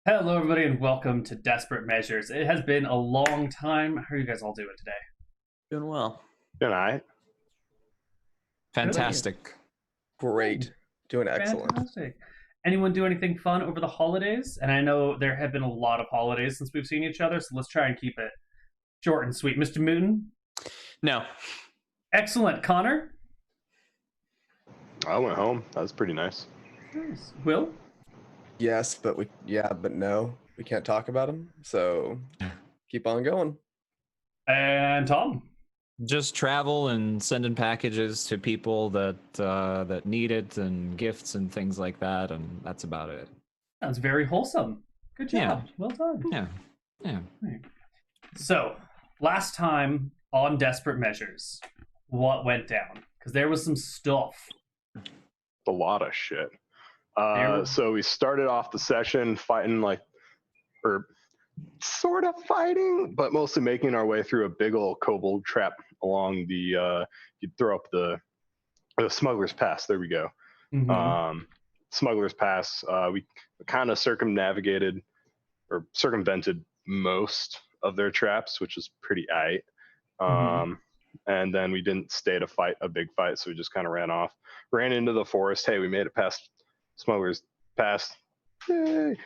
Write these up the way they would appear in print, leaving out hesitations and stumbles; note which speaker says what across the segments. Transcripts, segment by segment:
Speaker 1: Hello, everybody, and welcome to Desperate Measures. It has been a long time. How are you guys all doing today?
Speaker 2: Doing well.
Speaker 3: Good night.
Speaker 4: Fantastic.
Speaker 5: Great. Doing excellent.
Speaker 1: Fantastic. Anyone do anything fun over the holidays? And I know there have been a lot of holidays since we've seen each other, so let's try and keep it short and sweet. Mr. Mooten?
Speaker 2: No.
Speaker 1: Excellent. Connor?
Speaker 3: I went home. That was pretty nice.
Speaker 1: Nice. Will?
Speaker 5: Yes, but no. We can't talk about them. So keep on going.
Speaker 1: And Tom?
Speaker 4: Just travel and sending packages to people that need it, and gifts and things like that, and that's about it.
Speaker 1: Sounds very wholesome. Good job.
Speaker 4: Yeah.
Speaker 1: Well done.
Speaker 4: Yeah.
Speaker 1: So, last time on Desperate Measures, what went down? Because there was some stuff.
Speaker 3: A lot of shit.
Speaker 1: There-
Speaker 3: So we started off the session fighting or sort of fighting, but mostly making our way through a big old kobold trap along the, you'd throw up the Smuggler's Pass. There we go.
Speaker 1: Mhm.
Speaker 3: Smuggler's Pass. We kind of circumvented most of their traps, which is pretty aight. And then we didn't stay to fight a big fight, so we just kind of ran into the forest. Hey, we made it past Smuggler's Pass. Yay.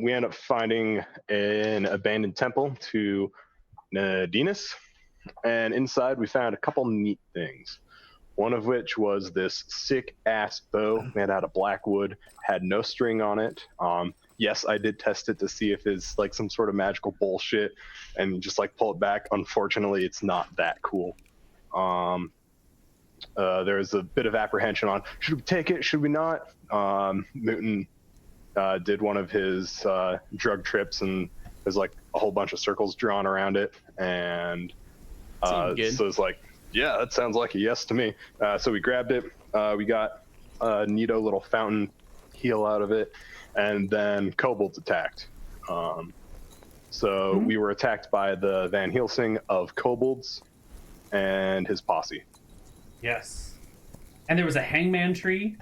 Speaker 3: We end up finding an abandoned temple to Nadinus, and inside we found a couple neat things. One of which was this sick ass bow made out of black wood, had no string on it. Yes, I did test it to see if it's like some sort of magical bullshit, and just like pull it back. Unfortunately, it's not that cool. There's a bit of apprehension on should we take it, should we not. Newton did one of his drug trips, and there's like a whole bunch of circles drawn around it, and so it's like, yeah, that sounds like a yes to me. So we grabbed it. We got a neato little fountain heal out of it, and then kobolds attacked. We were attacked by the Van Helsing of kobolds and his posse.
Speaker 1: Yes. And there was a hangman tree.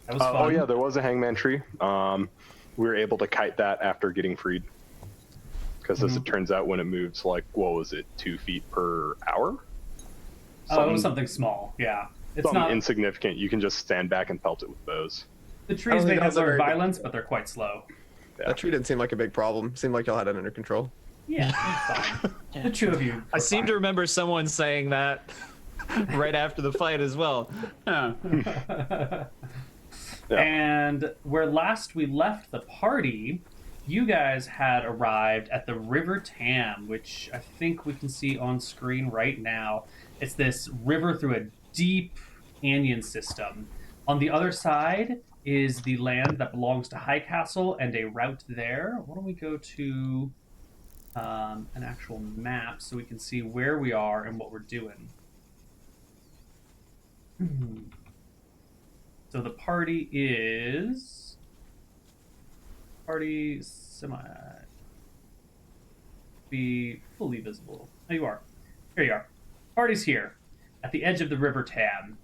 Speaker 1: That was fun.
Speaker 3: Oh yeah, there was a hangman tree. We were able to kite that after getting freed. Because as it turns out, when it moves, like, what was it, 2 feet per hour?
Speaker 1: It was something small, yeah. It's
Speaker 3: something
Speaker 1: not
Speaker 3: insignificant. You can just stand back and pelt it with bows.
Speaker 1: The trees may
Speaker 5: think
Speaker 1: have
Speaker 5: that's a
Speaker 1: learned
Speaker 5: very good-
Speaker 1: violence, but they're quite slow.
Speaker 3: Yeah.
Speaker 5: That tree didn't seem like a big problem. Seemed like y'all had it under control.
Speaker 1: Yeah, it's fine. The two of you.
Speaker 4: I seem to remember someone saying that right after the fight as well.
Speaker 1: Yeah.
Speaker 3: Yeah.
Speaker 1: And where last we left the party, you guys had arrived at the River Tam, which I think we can see on screen right now. It's this river through a deep canyon system. On the other side is the land that belongs to High Castle and a route there. Why don't we go to an actual map so we can see where we are and what we're doing. So the party is be fully visible. Oh, you are. Here you are. Party's here at the edge of the River Tam.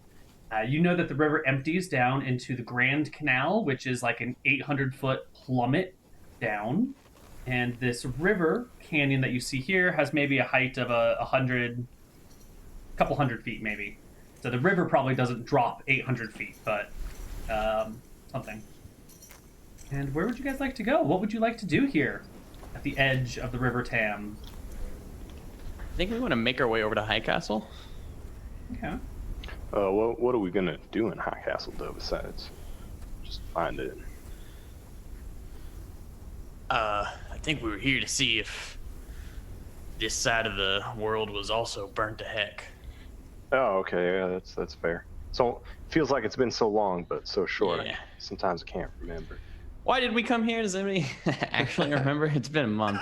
Speaker 1: You know that the river empties down into the Grand Canal, which is like an 800-foot plummet down. And this river canyon that you see here has maybe a height of a couple hundred feet maybe. So the river probably doesn't drop 800 feet, but something. And where would you guys like to go? What would you like to do here at the edge of the River Tam?
Speaker 2: I think we want to make our way over to High Castle.
Speaker 1: Okay.
Speaker 3: What are we gonna do in High Castle though? Besides just find it.
Speaker 6: I think we were here to see if this side of the world was also burnt to heck.
Speaker 3: Oh, okay, yeah, that's fair. So feels like it's been so long, but so short.
Speaker 6: Yeah.
Speaker 3: Sometimes I can't remember.
Speaker 2: Why did we come here? Does anybody actually remember? It's been a month.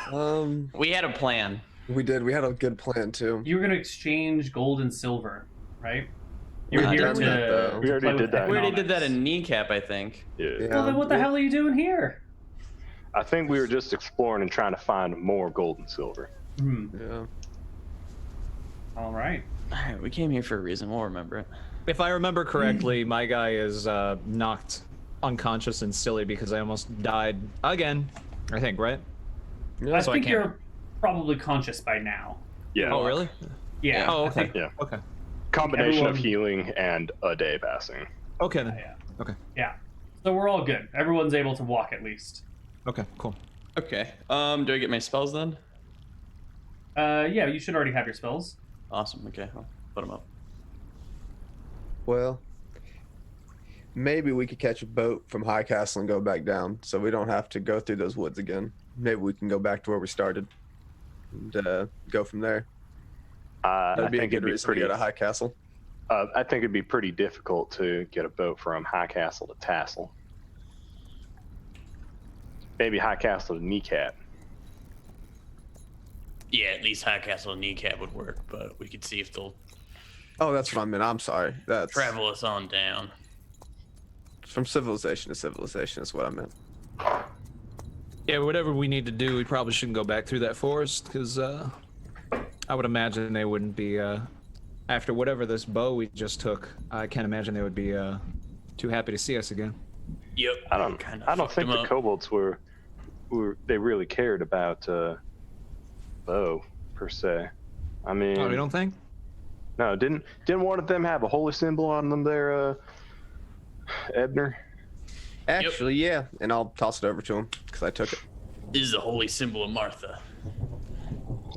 Speaker 2: We had a plan.
Speaker 5: We did. We had a good plan too.
Speaker 1: You were going to exchange gold and silver, right? You were
Speaker 5: We
Speaker 1: here
Speaker 5: done that, though.
Speaker 3: We already
Speaker 1: play with
Speaker 3: did that.
Speaker 2: We already did that
Speaker 1: economics.
Speaker 2: in Kneecap, I think.
Speaker 3: Yeah.
Speaker 1: Well, then what the hell are you doing here?
Speaker 3: I think we were just exploring and trying to find more gold and silver.
Speaker 5: Yeah.
Speaker 1: All right.
Speaker 2: All right, we came here for a reason. We'll remember it.
Speaker 4: If I remember correctly, my guy is knocked unconscious and silly because I almost died again I think, right?
Speaker 5: Yeah,
Speaker 1: I
Speaker 4: so I
Speaker 1: think
Speaker 4: can't-
Speaker 1: you're probably conscious by now.
Speaker 3: Yeah.
Speaker 4: Oh, really?
Speaker 1: Yeah.
Speaker 4: Oh,
Speaker 1: I
Speaker 4: okay.
Speaker 1: think-
Speaker 3: Yeah.
Speaker 4: Okay.
Speaker 3: Combination of
Speaker 1: everyone-
Speaker 3: healing and a day passing.
Speaker 4: Okay then.
Speaker 1: Yeah.
Speaker 4: Okay.
Speaker 1: Yeah. So we're all good. Everyone's able to walk at least.
Speaker 4: Okay. Cool.
Speaker 2: Okay. Do I get my spells then?
Speaker 1: Yeah, you should already have your spells.
Speaker 2: Awesome. Okay, I'll put them up.
Speaker 5: Well, maybe we could catch a boat from High Castle and go back down, so we don't have to go through those woods again. Maybe we can go back to where we started and go from there.
Speaker 3: I
Speaker 5: That'd be a
Speaker 3: think
Speaker 5: good
Speaker 3: it'd be
Speaker 5: reason
Speaker 3: pretty.
Speaker 5: to go to High Castle.
Speaker 3: I think it'd be pretty difficult to get a boat from High Castle to Tassel. Maybe High Castle to Kneecap.
Speaker 6: Yeah, at least High Castle and Kneecap would work, but we could see if they'll
Speaker 5: Oh, that's what I meant. I'm sorry. That's
Speaker 6: travel us on down.
Speaker 5: from civilization to civilization is what I meant.
Speaker 4: Yeah, whatever we need to do, we probably shouldn't go back through that forest because I would imagine they wouldn't be after whatever this bow we just took. I can't imagine they would be too happy to see us again.
Speaker 6: Yep.
Speaker 3: I don't think the kobolds were they really cared about bow per se. I mean,
Speaker 4: Oh, you don't think?
Speaker 3: no, didn't one of them have a holy symbol on them there, Ebner?
Speaker 5: Actually, yeah, and I'll toss it over to him because I took it.
Speaker 6: This is a holy symbol of Martha.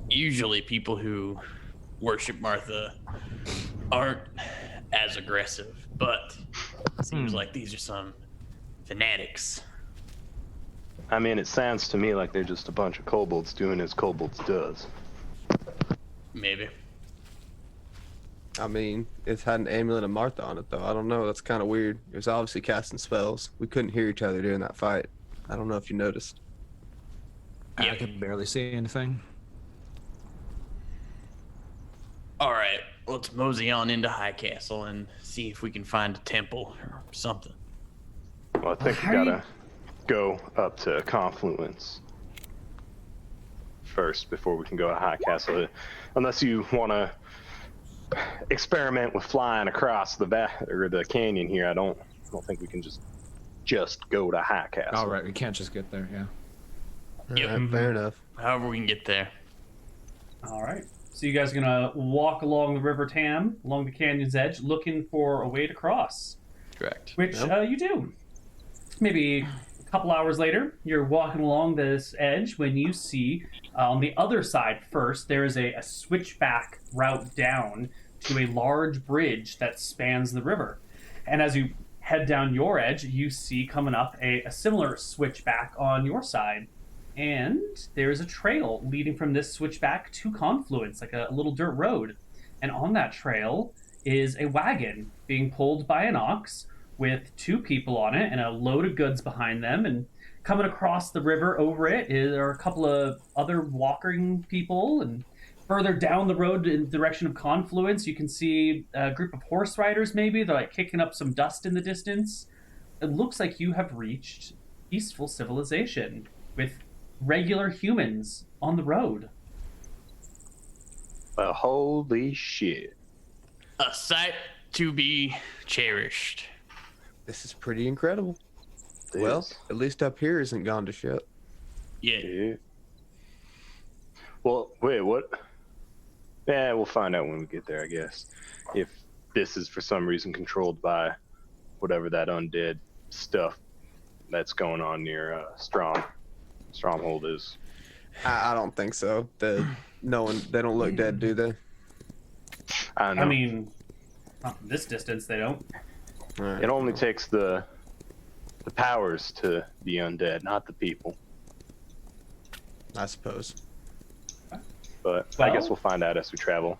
Speaker 6: Usually people who worship Martha aren't as aggressive, but it seems like these are some fanatics.
Speaker 3: I mean, it sounds to me like they're just a bunch of kobolds doing as kobolds does.
Speaker 6: Maybe.
Speaker 5: I mean, it had an amulet of Martha on it, though. I don't know. That's kind of weird. It was obviously casting spells. We couldn't hear each other during that fight. I don't know if you noticed.
Speaker 6: Yeah.
Speaker 4: I could barely see anything.
Speaker 6: All right, let's mosey on into High Castle and see if we can find a temple or something.
Speaker 3: Well, I think we
Speaker 1: How do
Speaker 3: gotta go up to Confluence first before we can go to High Castle. Unless you want to experiment with flying across the canyon here, I don't think we can just go to High Castle.
Speaker 4: All right, we can't just get there. Yeah.
Speaker 6: Yep.
Speaker 5: Alright, fair enough.
Speaker 6: However we can get there.
Speaker 1: All right. So you guys are gonna walk along the River Tam, along the canyon's edge, looking for a way to cross,
Speaker 2: Correct.
Speaker 1: which you do. Maybe a couple hours later, you're walking along this edge when you see on the other side first, there is a switchback route down to a large bridge that spans the river. And as you head down your edge, you see coming up a similar switchback on your side. And there is a trail leading from this switchback to Confluence, like a little dirt road. And on that trail is a wagon being pulled by an ox with two people on it and a load of goods behind them. And coming across the river over it are a couple of other walking people. And further down the road in the direction of Confluence, you can see a group of horse riders maybe. They're like kicking up some dust in the distance. It looks like you have reached peaceful civilization with regular humans on the road.
Speaker 3: Well, holy shit.
Speaker 6: A sight to be cherished.
Speaker 5: This is pretty incredible.
Speaker 3: It
Speaker 5: Well,
Speaker 3: is.
Speaker 5: at least up here isn't gone to shit.
Speaker 6: Yeah.
Speaker 3: Yeah. Well, wait, what? Yeah, we'll find out when we get there, I guess. If this is for some reason controlled by whatever that undead stuff that's going on near Stronghold is.
Speaker 5: I don't think so. They don't look dead, do they?
Speaker 3: I don't know.
Speaker 1: I mean, not from this distance, they don't.
Speaker 5: All right.
Speaker 3: it only takes the powers to be undead, not the people.
Speaker 5: I suppose.
Speaker 3: But I guess
Speaker 1: Well-
Speaker 3: we'll find out as we travel.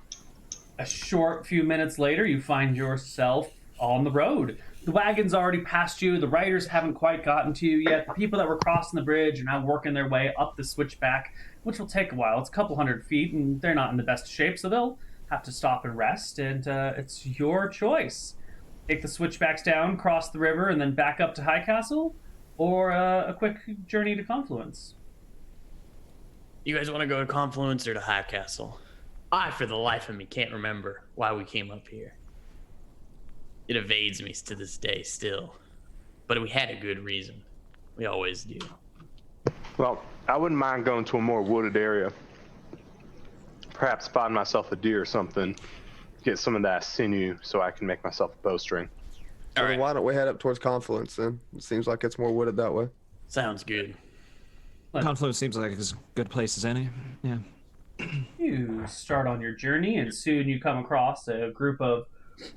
Speaker 1: A short few minutes later, you find yourself on the road. The wagon's already passed you. The riders haven't quite gotten to you yet. The people that were crossing the bridge are now working their way up the switchback, which will take a while. It's a couple hundred feet, and they're not in the best shape, so they'll have to stop and rest, and it's your choice. Take the switchbacks down, cross the river, and then back up to High Castle, or a quick journey to Confluence.
Speaker 6: You guys want to go to Confluence or to High Castle? I, for the life of me, can't remember why we came up here. It evades me to this day still. But we had a good reason. We always do.
Speaker 3: Well, I wouldn't mind going to a more wooded area. Perhaps find myself a deer or something. Get some of that sinew so I can make myself a bowstring.
Speaker 6: All
Speaker 5: Well,
Speaker 6: right.
Speaker 5: why don't we head up towards Confluence then? It seems like it's more wooded that way.
Speaker 6: Sounds good.
Speaker 4: Confluence seems like as good a place as any. Yeah.
Speaker 1: You start on your journey, and soon you come across a group of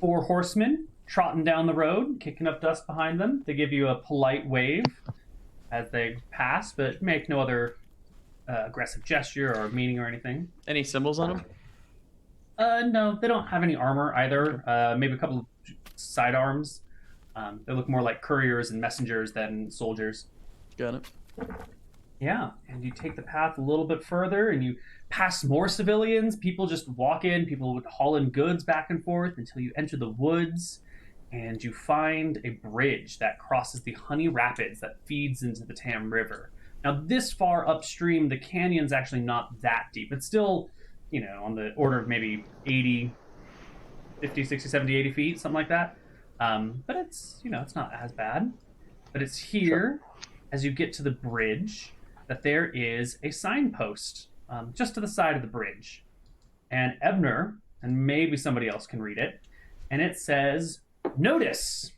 Speaker 1: 4 horsemen trotting down the road, kicking up dust behind them. They give you a polite wave as they pass, but make no other aggressive gesture or meaning or anything.
Speaker 2: Any symbols on them?
Speaker 1: No, they don't have any armor either. Maybe a couple of sidearms. They look more like couriers and messengers than soldiers.
Speaker 2: Got it.
Speaker 1: Yeah, and you take the path a little bit further, and you pass more civilians. People just walk in. People would haul in goods back and forth until you enter the woods, and you find a bridge that crosses the Honey Rapids that feeds into the Tam River. Now, this far upstream, the canyon's actually not that deep. It's still, on the order of maybe 80, 50, 60, 70, 80 feet, something like that. But it's, it's not as bad. But it's here, as you get to the bridge, that there is a signpost just to the side of the bridge. And Ebner, and maybe somebody else can read it, and it says, "Notice!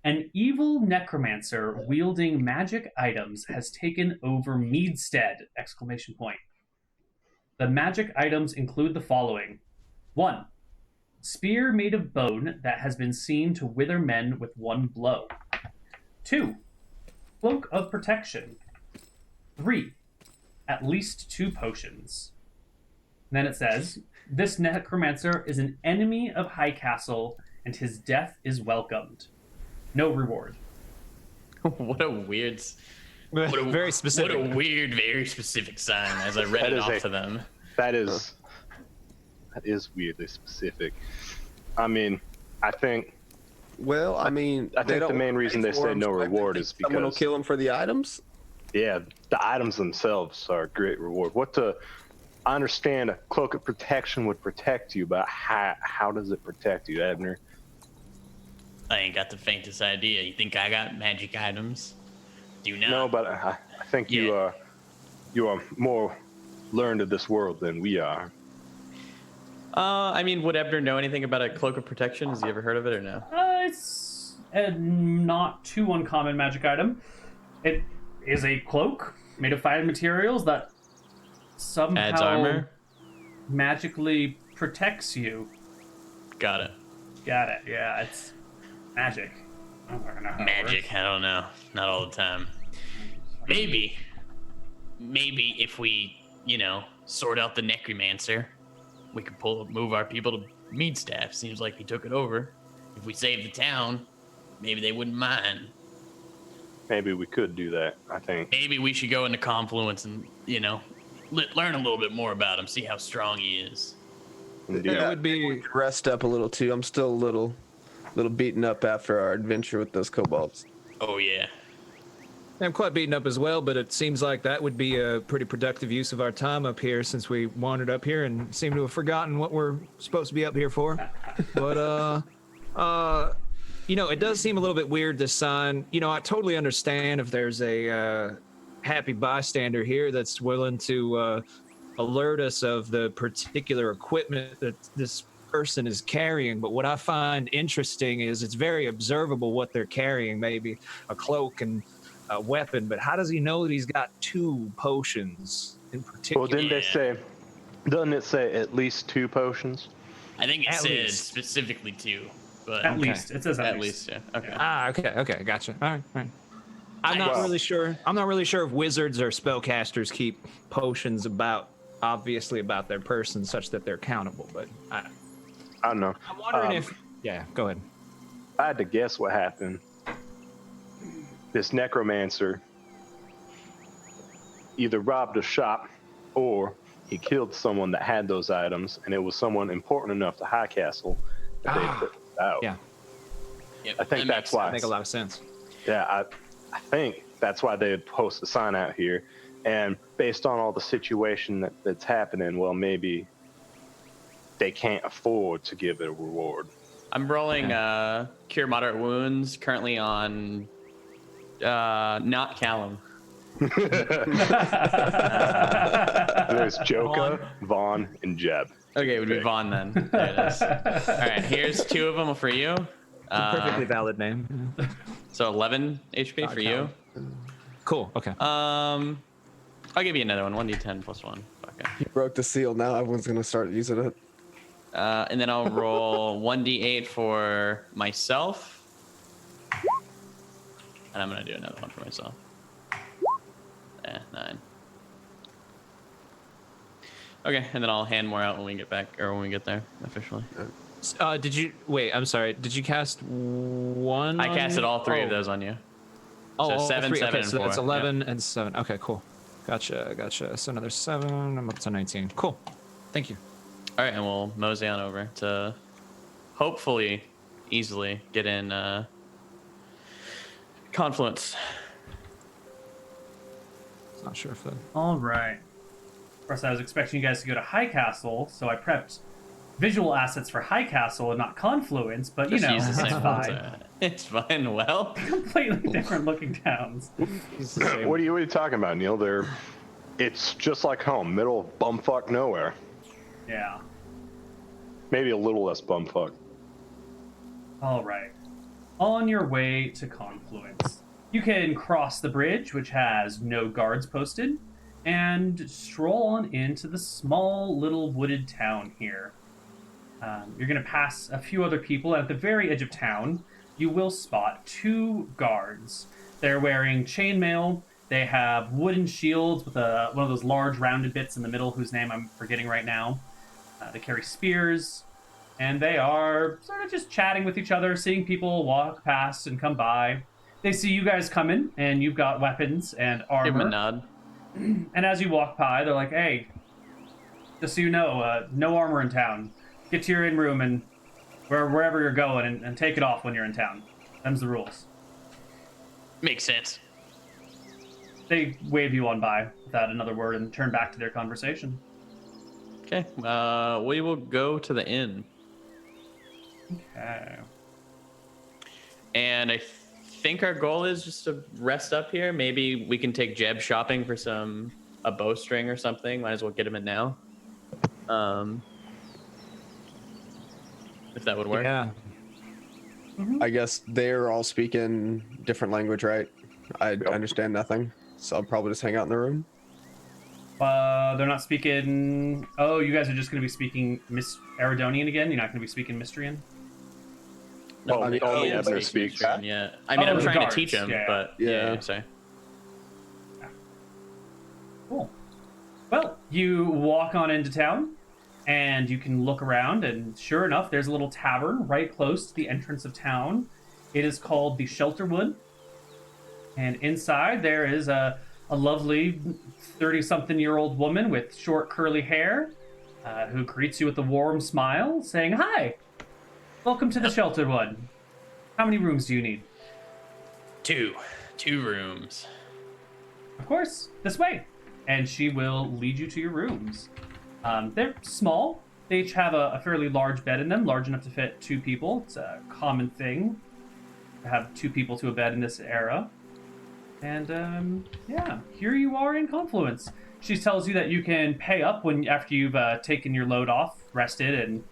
Speaker 1: An evil necromancer wielding magic items has taken over Meadstead! ! The magic items include the following. 1. Spear made of bone that has been seen to wither men with one blow. 2. Cloak of protection. 3. At least 2 potions." And then it says, "This necromancer is an enemy of High Castle, and his death is welcomed. No reward."
Speaker 2: What a weird.
Speaker 4: Very specific.
Speaker 6: What a weird, very specific sign. As I read
Speaker 3: That
Speaker 6: it
Speaker 3: is
Speaker 6: off to them.
Speaker 3: That is weirdly specific. I mean, I think
Speaker 5: Well, I mean,
Speaker 3: I
Speaker 5: they
Speaker 3: think the
Speaker 5: don't
Speaker 3: main
Speaker 5: pay
Speaker 3: reason they
Speaker 5: for
Speaker 3: say
Speaker 5: them,
Speaker 3: no
Speaker 5: so I
Speaker 3: reward
Speaker 5: think
Speaker 3: is
Speaker 5: someone will
Speaker 3: because
Speaker 5: kill them for the items.
Speaker 3: yeah, the items themselves are a great reward. I understand a cloak of protection would protect you, but how does it protect you, Ebner?
Speaker 6: I ain't got the faintest idea. You think I got magic items? Do not.
Speaker 3: No, but I think you are more learned of this world than we are.
Speaker 2: Would Ebner know anything about a cloak of protection? Has he ever heard of it or no?
Speaker 1: It's a not too uncommon magic item. It is a cloak made of fine materials that somehow
Speaker 2: Adds armor?
Speaker 1: magically protects you.
Speaker 2: Got it.
Speaker 1: Got it. Yeah, it's magic. I don't fucking know how it
Speaker 6: Magic,
Speaker 1: works.
Speaker 6: I don't know. Not all the time. Maybe if we, sort out the necromancer, we could move our people to Meadstead. Seems like he took it over. If we save the town, maybe they wouldn't mind.
Speaker 3: Maybe we could do that. I think.
Speaker 6: Maybe we should go into Confluence and, learn a little bit more about him, see how strong he is.
Speaker 3: Indeed.
Speaker 4: That would be.
Speaker 5: Rest up a little too. I'm still a little beaten up after our adventure with those kobolds.
Speaker 6: Oh, yeah.
Speaker 4: I'm quite beaten up as well, but it seems like that would be a pretty productive use of our time up here since we wandered up here and seem to have forgotten what we're supposed to be up here for. But, it does seem a little bit weird, this sign. I totally understand if there's a happy bystander here that's willing to alert us of the particular equipment that this person is carrying, but what I find interesting is it's very observable what they're carrying, maybe a cloak and a weapon, but how does he know that he's got 2 potions in particular?
Speaker 3: Well, doesn't it say at least 2 potions?
Speaker 6: I think it
Speaker 4: At
Speaker 6: says
Speaker 4: least.
Speaker 6: specifically 2, but
Speaker 1: At least. It says
Speaker 2: At least, yeah. Okay.
Speaker 4: Okay, gotcha. All right. I'm not
Speaker 3: Well-
Speaker 4: really sure. I'm not really sure if wizards or spellcasters keep potions obviously about their person such that they're countable, but
Speaker 3: I don't know.
Speaker 4: I'm wondering if. Yeah, go ahead.
Speaker 3: If I had to guess what happened, this necromancer either robbed a shop or he killed someone that had those items, and it was someone important enough to High Castle that they put it out.
Speaker 4: Yeah.
Speaker 6: Yep,
Speaker 3: I think
Speaker 6: that
Speaker 3: that's
Speaker 6: makes
Speaker 3: why.
Speaker 4: That make a lot of sense.
Speaker 3: Yeah, I think that's why they would post a sign out here. And based on all the situation that's happening, well, maybe they can't afford to give it a reward.
Speaker 2: I'm rolling Cure Moderate Wounds, currently on not Callum.
Speaker 3: There's Joka, Vaughn, and Jeb.
Speaker 2: Okay, it would be
Speaker 3: Big.
Speaker 2: Vaughn then. There it is. All right, here's 2 of them for you.
Speaker 4: Perfectly valid name.
Speaker 2: So 11 HP for you.
Speaker 4: Cool. Okay.
Speaker 2: I'll give you another one. 1d10 plus 1. Okay.
Speaker 5: You broke the seal. Now everyone's gonna start using it.
Speaker 2: And then I'll roll 1d8 for myself. And I'm gonna do another one for myself. 9. Okay, and then I'll hand more out when we get back, or when we get there officially.
Speaker 4: Did you wait? I'm sorry. Did you cast one?
Speaker 2: I casted all 3 of
Speaker 4: Oh.
Speaker 2: those on you.
Speaker 4: Oh,
Speaker 2: So
Speaker 4: all
Speaker 2: 7,
Speaker 4: three.
Speaker 2: 7,
Speaker 4: Okay,
Speaker 2: and
Speaker 4: so
Speaker 2: 4.
Speaker 4: that's 11 and 7. Okay, cool. Gotcha. So another 7. I'm up to 19. Cool. Thank you.
Speaker 2: All right, and we'll mosey on over to hopefully easily get in Confluence.
Speaker 4: Not sure if that.
Speaker 1: All right. Of course, I was expecting you guys to go to High Castle, so I prepped visual assets for High Castle and not Confluence, but you
Speaker 2: Just
Speaker 1: know,
Speaker 2: use the
Speaker 1: it's
Speaker 2: same
Speaker 1: fine.
Speaker 2: filter. It's fine. Well,
Speaker 1: Completely different looking towns.
Speaker 3: What are you talking about, Neal? It's just like home, middle of bumfuck nowhere.
Speaker 1: Yeah.
Speaker 3: Maybe a little less bumfuck.
Speaker 1: All right. On your way to Confluence, you can cross the bridge, which has no guards posted, and stroll on into the small little wooded town here. You're going to pass a few other people, and at the very edge of town, you will spot 2 guards. They're wearing chainmail. They have wooden shields with one of those large rounded bits in the middle, whose name I'm forgetting right now. They carry spears, and they are sort of just chatting with each other, seeing people walk past and come by. They see you guys coming, and you've got weapons and
Speaker 2: give him a
Speaker 1: armor.
Speaker 2: nod.
Speaker 1: And as you walk by, they're like, "Hey, just so you know, no armor in town. Get to your in room and wherever you're going, and take it off when you're in town. Them's the rules."
Speaker 6: Makes sense.
Speaker 1: They wave you on by without another word and turn back to their conversation.
Speaker 2: Okay, we will go to the inn.
Speaker 1: Okay.
Speaker 2: And I think our goal is just to rest up here. Maybe we can take Jeb shopping for a bowstring or something. Might as well get him in now. If that would work.
Speaker 4: Yeah.
Speaker 5: I guess they're all speaking different language, right? I understand nothing, so I'll probably just hang out in the room.
Speaker 1: They're not speaking. Oh, you guys are just going to be speaking Eridonian again? You're not going to be speaking Mystrian?
Speaker 2: No,
Speaker 5: I mean,
Speaker 3: only
Speaker 2: yeah,
Speaker 3: Ebner
Speaker 2: speak
Speaker 3: speaks.
Speaker 2: Mystrian, yeah. I mean,
Speaker 1: Oh,
Speaker 2: I'm
Speaker 1: the
Speaker 2: trying
Speaker 1: guards,
Speaker 2: to teach him,
Speaker 1: yeah.
Speaker 2: but
Speaker 5: Yeah.
Speaker 2: sorry.
Speaker 1: Cool. Well, you walk on into town, and you can look around, and sure enough, there's a little tavern right close to the entrance of town. It is called the Shelterwood, and inside there is a lovely 30-something-year-old woman with short curly hair who greets you with a warm smile, saying, "Hi, welcome to the Shelterwood. How many rooms do you need?"
Speaker 6: 2 rooms.
Speaker 1: "Of course, this way." And she will lead you to your rooms. They're small. They each have a fairly large bed in them, large enough to fit 2 people. It's a common thing to have 2 people to a bed in this era. And yeah, here you are in Confluence. She tells you that you can pay up after you've taken your load off, rested, and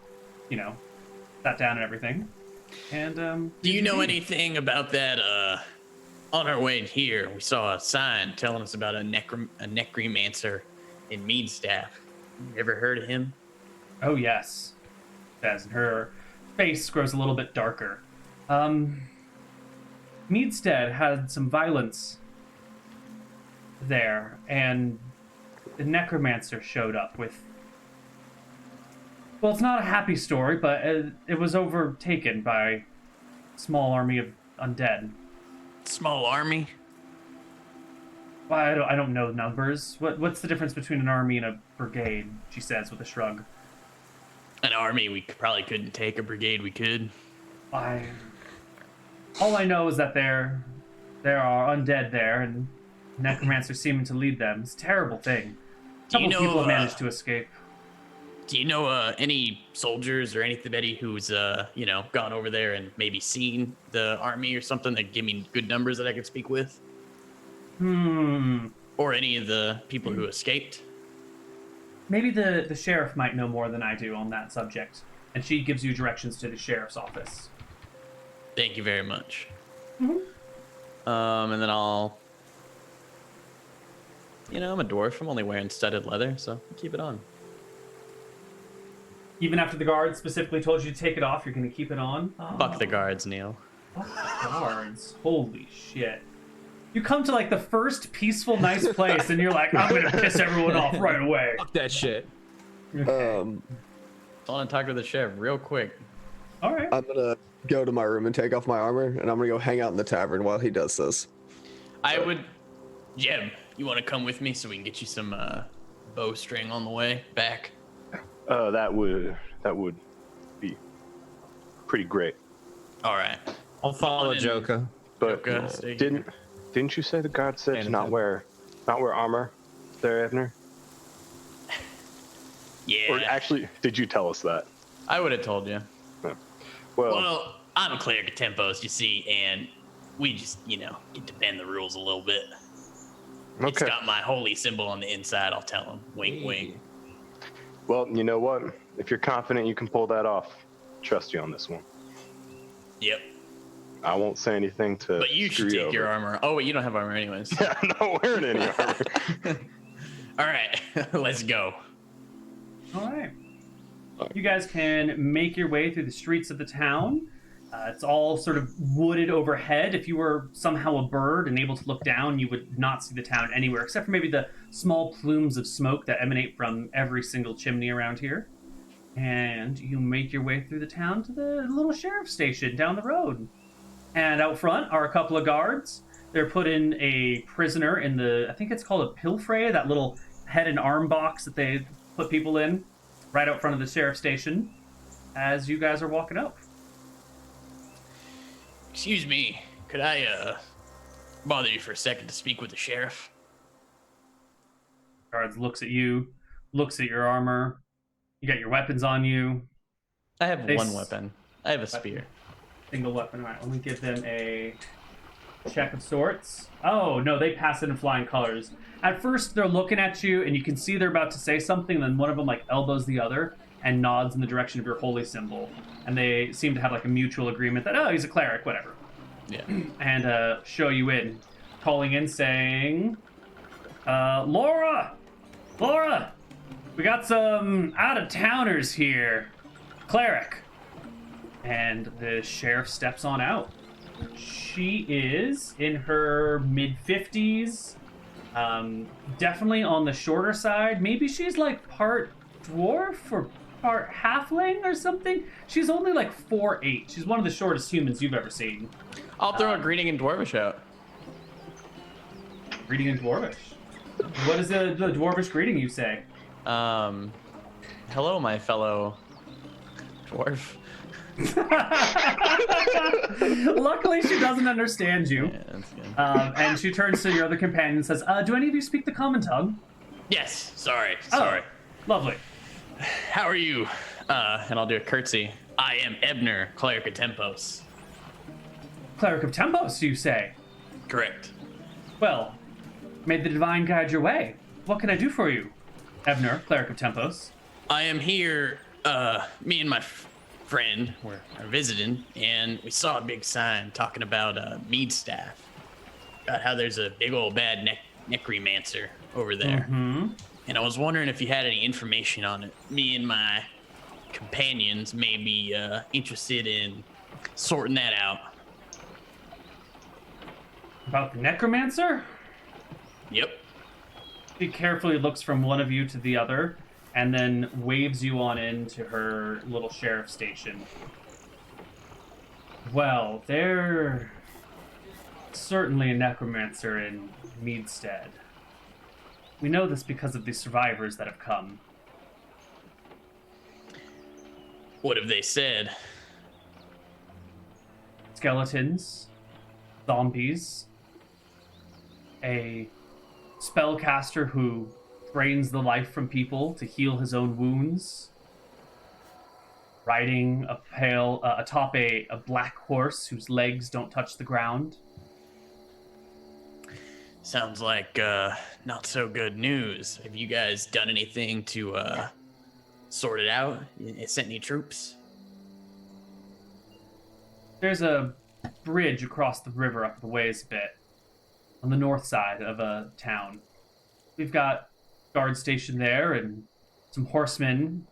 Speaker 1: sat down and everything. And
Speaker 6: Do you know anything about that? On our way here, we saw a sign telling us about a necromancer in Meadstead. You ever heard of him?
Speaker 1: Oh yes, says, and her face grows a little bit darker. Meadstead had some violence there, and the necromancer showed up with. Well, it's not a happy story, but it was overtaken by a small army of undead.
Speaker 6: Small army?
Speaker 1: Well, I don't know numbers. What's the difference between an army and a brigade? She says with a shrug.
Speaker 6: An army we probably couldn't take. A brigade we could.
Speaker 1: All I know is that there are undead there, and necromancers seeming to lead them. It's a terrible thing. A
Speaker 6: Do you
Speaker 1: couple
Speaker 6: know,
Speaker 1: people have managed to escape.
Speaker 6: Do you know any soldiers or anybody who's gone over there and maybe seen the army or something that give me good numbers that I could speak with? Or any of the people who escaped?
Speaker 1: Maybe the sheriff might know more than I do on that subject. And she gives you directions to the sheriff's office.
Speaker 6: Thank you very much.
Speaker 2: And then I'll... You know, I'm a dwarf. I'm only wearing studded leather, so keep it on.
Speaker 1: Even after the guards specifically told you to take it off, you're going to keep it on?
Speaker 2: Fuck the guards, Neal.
Speaker 1: Fuck the guards. Holy shit. You come to like the first peaceful, nice place, and you're like, I'm going to piss everyone off right away.
Speaker 4: Fuck that shit.
Speaker 2: I want to talk to the sheriff real quick.
Speaker 1: All right.
Speaker 5: I'm gonna go to my room and take off my armor, and I'm gonna go hang out in the tavern while he does this.
Speaker 6: I would... Jeb, you want to come with me so we can get you some bowstring on the way back?
Speaker 3: That would be pretty great.
Speaker 6: All right.
Speaker 4: I'll follow Joka.
Speaker 3: But
Speaker 6: Joka, stay
Speaker 3: didn't you say the guard said to not wear armor there, Abner?
Speaker 6: Yeah.
Speaker 3: Or actually, did you tell us that?
Speaker 2: I would have told you.
Speaker 6: Well, I'm a cleric of Tempos, you see, and we just, get to bend the rules a little bit. It's
Speaker 3: Okay.
Speaker 6: got my holy symbol on the inside, I'll tell him. Wink, wink.
Speaker 3: Well, you know what? If you're confident you can pull that off, trust you on this one.
Speaker 6: Yep.
Speaker 3: I won't say anything to.
Speaker 6: But you should
Speaker 3: screw
Speaker 6: take your
Speaker 3: over.
Speaker 6: armor.
Speaker 2: Oh, wait, you don't have armor anyways.
Speaker 3: Yeah, I'm not wearing any armor.
Speaker 6: All right, let's go.
Speaker 1: All right. You guys can make your way through the streets of the town. It's all sort of wooded overhead. If you were somehow a bird and able to look down, you would not see the town anywhere, except for maybe the small plumes of smoke that emanate from every single chimney around here. And you make your way through the town to the little sheriff's station down the road. And out front are a couple of guards. They're putting a prisoner in I think it's called a pilfrey, that little head and arm box that they put people in, right out front of the sheriff's station, as you guys are walking up.
Speaker 6: Excuse me, could I bother you for a second to speak with the sheriff?
Speaker 1: Guards looks at you, looks at your armor. You got your weapons on you.
Speaker 2: I have
Speaker 1: They
Speaker 2: one
Speaker 1: s-
Speaker 2: weapon. I have a spear.
Speaker 1: Single weapon. All right, let me give them a check of sorts. Oh, no, they pass it in flying colors. At first, they're looking at you, and you can see they're about to say something, and then one of them, elbows the other and nods in the direction of your holy symbol. And they seem to have, a mutual agreement that, oh, he's a cleric, whatever.
Speaker 6: Yeah.
Speaker 1: And show you in. Calling in, saying, Laura! Laura! We got some out-of-towners here. Cleric. And the sheriff steps on out. She is in her mid-50s. Definitely on the shorter side. Maybe she's part dwarf or part halfling or something. She's only 4'8". She's one of the shortest humans you've ever seen.
Speaker 2: I'll throw a greeting in Dwarvish out.
Speaker 1: Greeting in Dwarvish. What is the Dwarvish greeting you say?
Speaker 2: Hello, my fellow dwarf.
Speaker 1: Luckily, she doesn't understand you.
Speaker 2: Yeah, that's good.
Speaker 1: And she turns to your other companion and says, do any of you speak the common tongue?
Speaker 6: Yes, sorry.
Speaker 1: Oh, lovely.
Speaker 6: How are you?
Speaker 2: And I'll do a curtsy.
Speaker 6: I am Ebner, cleric of Tempos.
Speaker 1: Cleric of Tempos, you say?
Speaker 6: Correct.
Speaker 1: Well, may the divine guide your way. What can I do for you? Ebner, cleric of Tempos.
Speaker 6: I am here, me and my friend were visiting, and we saw a big sign talking about Meadstead. About how there's a big old bad necromancer over there.
Speaker 1: Mm-hmm.
Speaker 6: And I was wondering if you had any information on it. Me and my companions may be interested in sorting that out.
Speaker 1: About the necromancer?
Speaker 6: Yep.
Speaker 1: She carefully looks from one of you to the other and then waves you on into her little sheriff station. Well, there's certainly a necromancer in Meadstead. We know this because of the survivors that have come.
Speaker 6: What have they said?
Speaker 1: Skeletons, zombies, a spellcaster who drains the life from people to heal his own wounds, riding atop a black horse whose legs don't touch the ground.
Speaker 6: Sounds like not so good news. Have you guys done anything to sort it out? Sent any troops?
Speaker 1: There's a bridge across the river up the ways a bit on the north side of a town. We've got guards stationed there and some horsemen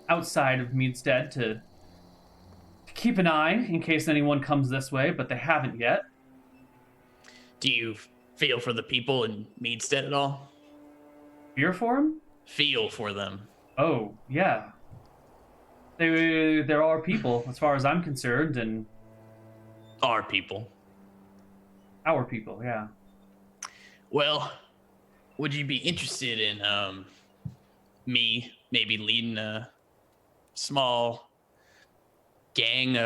Speaker 1: outside of Meadstead to keep an eye in case anyone comes this way, but they haven't yet.
Speaker 6: Do you feel for the people in Meadstead at all?
Speaker 1: Fear for them?
Speaker 6: Feel for them.
Speaker 1: Oh, yeah. There are people, as far as I'm concerned, and
Speaker 6: Our people.
Speaker 1: our people, yeah.
Speaker 6: Well, would you be interested in me maybe leading a small gang,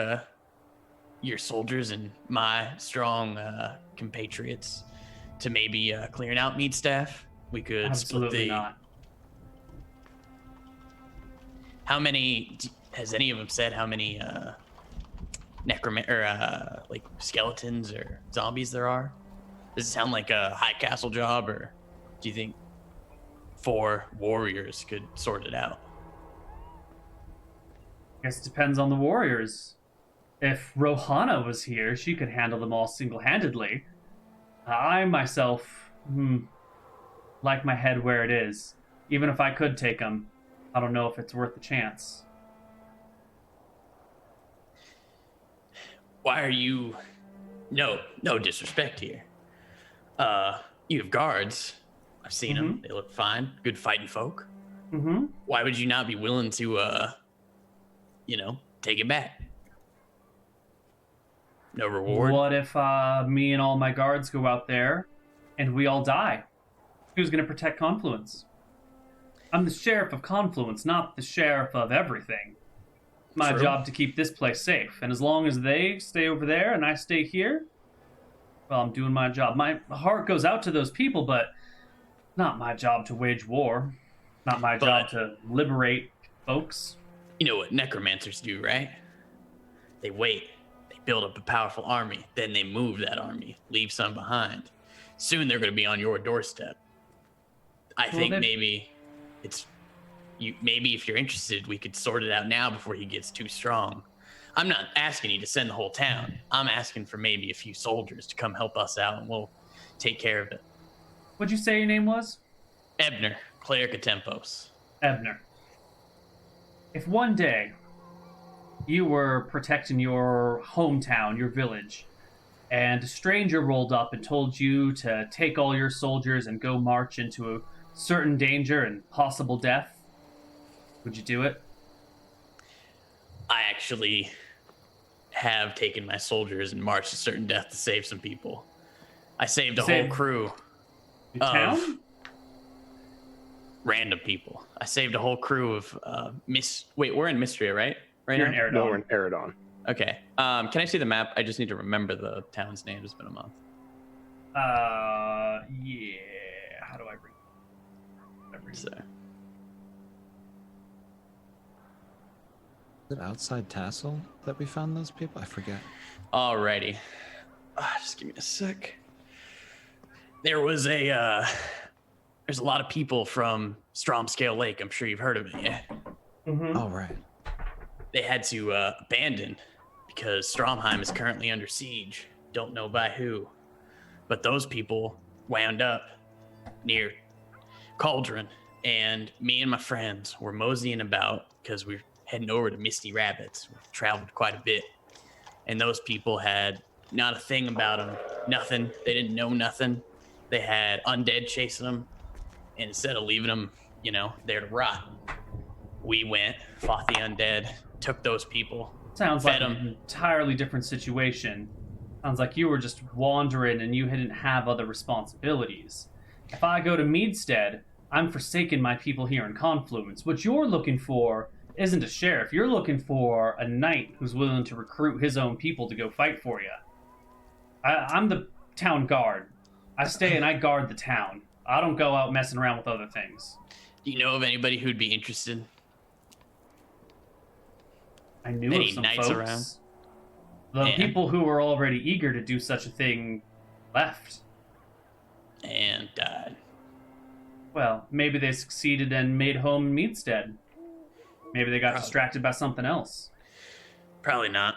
Speaker 6: your soldiers and my strong compatriots, to maybe clearing out Meadstaff? We could
Speaker 1: Absolutely
Speaker 6: split the.
Speaker 1: not.
Speaker 6: How many? Has any of them said how many like skeletons or zombies there are? Does it sound like a high castle job, or do you think 4 warriors could sort it out?
Speaker 1: Guess it depends on the warriors. If Rohana was here, she could handle them all single-handedly. I myself, like my head where it is. Even if I could take them, I don't know if it's worth the chance.
Speaker 6: Why are you? No disrespect here. You have guards. I've seen them. They look fine. Good fighting folk.
Speaker 1: Mm-hmm.
Speaker 6: Why would you not be willing to, take it back? No reward.
Speaker 1: What if me and all my guards go out there and we all die? Who's going to protect Confluence? I'm the sheriff of Confluence, not the sheriff of everything. My
Speaker 6: True.
Speaker 1: job to keep this place safe. And as long as they stay over there and I stay here, well, I'm doing my job. My heart goes out to those people, but not my job to wage war. Not my job to liberate folks.
Speaker 6: You know what necromancers do, right? They wait. They build up a powerful army. Then they move that army, leave some behind. Soon they're going to be on your doorstep. I think maybe it's you. Maybe if you're interested, we could sort it out now before he gets too strong. I'm not asking you to send the whole town. I'm asking for maybe a few soldiers to come help us out, and we'll take care of it.
Speaker 1: What'd you say your name was?
Speaker 6: Ebner, Cleric of Tempos.
Speaker 1: Ebner. If one day you were protecting your hometown, your village, and a stranger rolled up and told you to take all your soldiers and go march into a certain danger and possible death, would you do it?
Speaker 6: I actually have taken my soldiers and marched to certain death to save some people. I saved a whole crew
Speaker 1: Your town?
Speaker 6: random people. I saved a whole crew of Wait, we're in Mystria, right? Right
Speaker 1: You're
Speaker 6: now?
Speaker 1: in Eridon.
Speaker 3: No, we're in Eridon.
Speaker 6: Okay. Can I see the map? I just need to remember the town's name. It's been a month.
Speaker 1: Yeah. How do I bring?
Speaker 6: So,
Speaker 4: Is it outside Tassel that we found those people? I forget.
Speaker 6: alrighty. Just give me a sec. There was a there's a lot of people from Stromscale Lake. I'm sure you've heard of it, yeah?
Speaker 1: Mm-hmm.
Speaker 4: Oh, right.
Speaker 6: They had to abandon because Stromheim is currently under siege. Don't know by who. But those people wound up near Cauldron, and me and my friends were moseying about because we're heading over to Misty Rabbits. We've traveled quite a bit. And those people had not a thing about them. Nothing. They didn't know nothing. They had undead chasing them. And instead of leaving them, there to rot, we went, fought the undead, took those people.
Speaker 1: Sounds like
Speaker 6: Fed 'em.
Speaker 1: an entirely different situation. Sounds like you were just wandering and you didn't have other responsibilities. If I go to Meadstead, I'm forsaking my people here in Confluence. What you're looking for isn't a sheriff. You're looking for a knight who's willing to recruit his own people to go fight for you. I'm the town guard. I stay and I guard the town. I don't go out messing around with other things.
Speaker 6: Do you know of anybody who'd be interested?
Speaker 1: I knew
Speaker 6: Any
Speaker 1: of some
Speaker 6: knights
Speaker 1: folks.
Speaker 6: around?
Speaker 1: The
Speaker 6: Yeah.
Speaker 1: people who were already eager to do such a thing left. Well, maybe they succeeded and made home in Meadstead. Maybe they got
Speaker 6: Probably.
Speaker 1: distracted by something else.
Speaker 6: Probably not.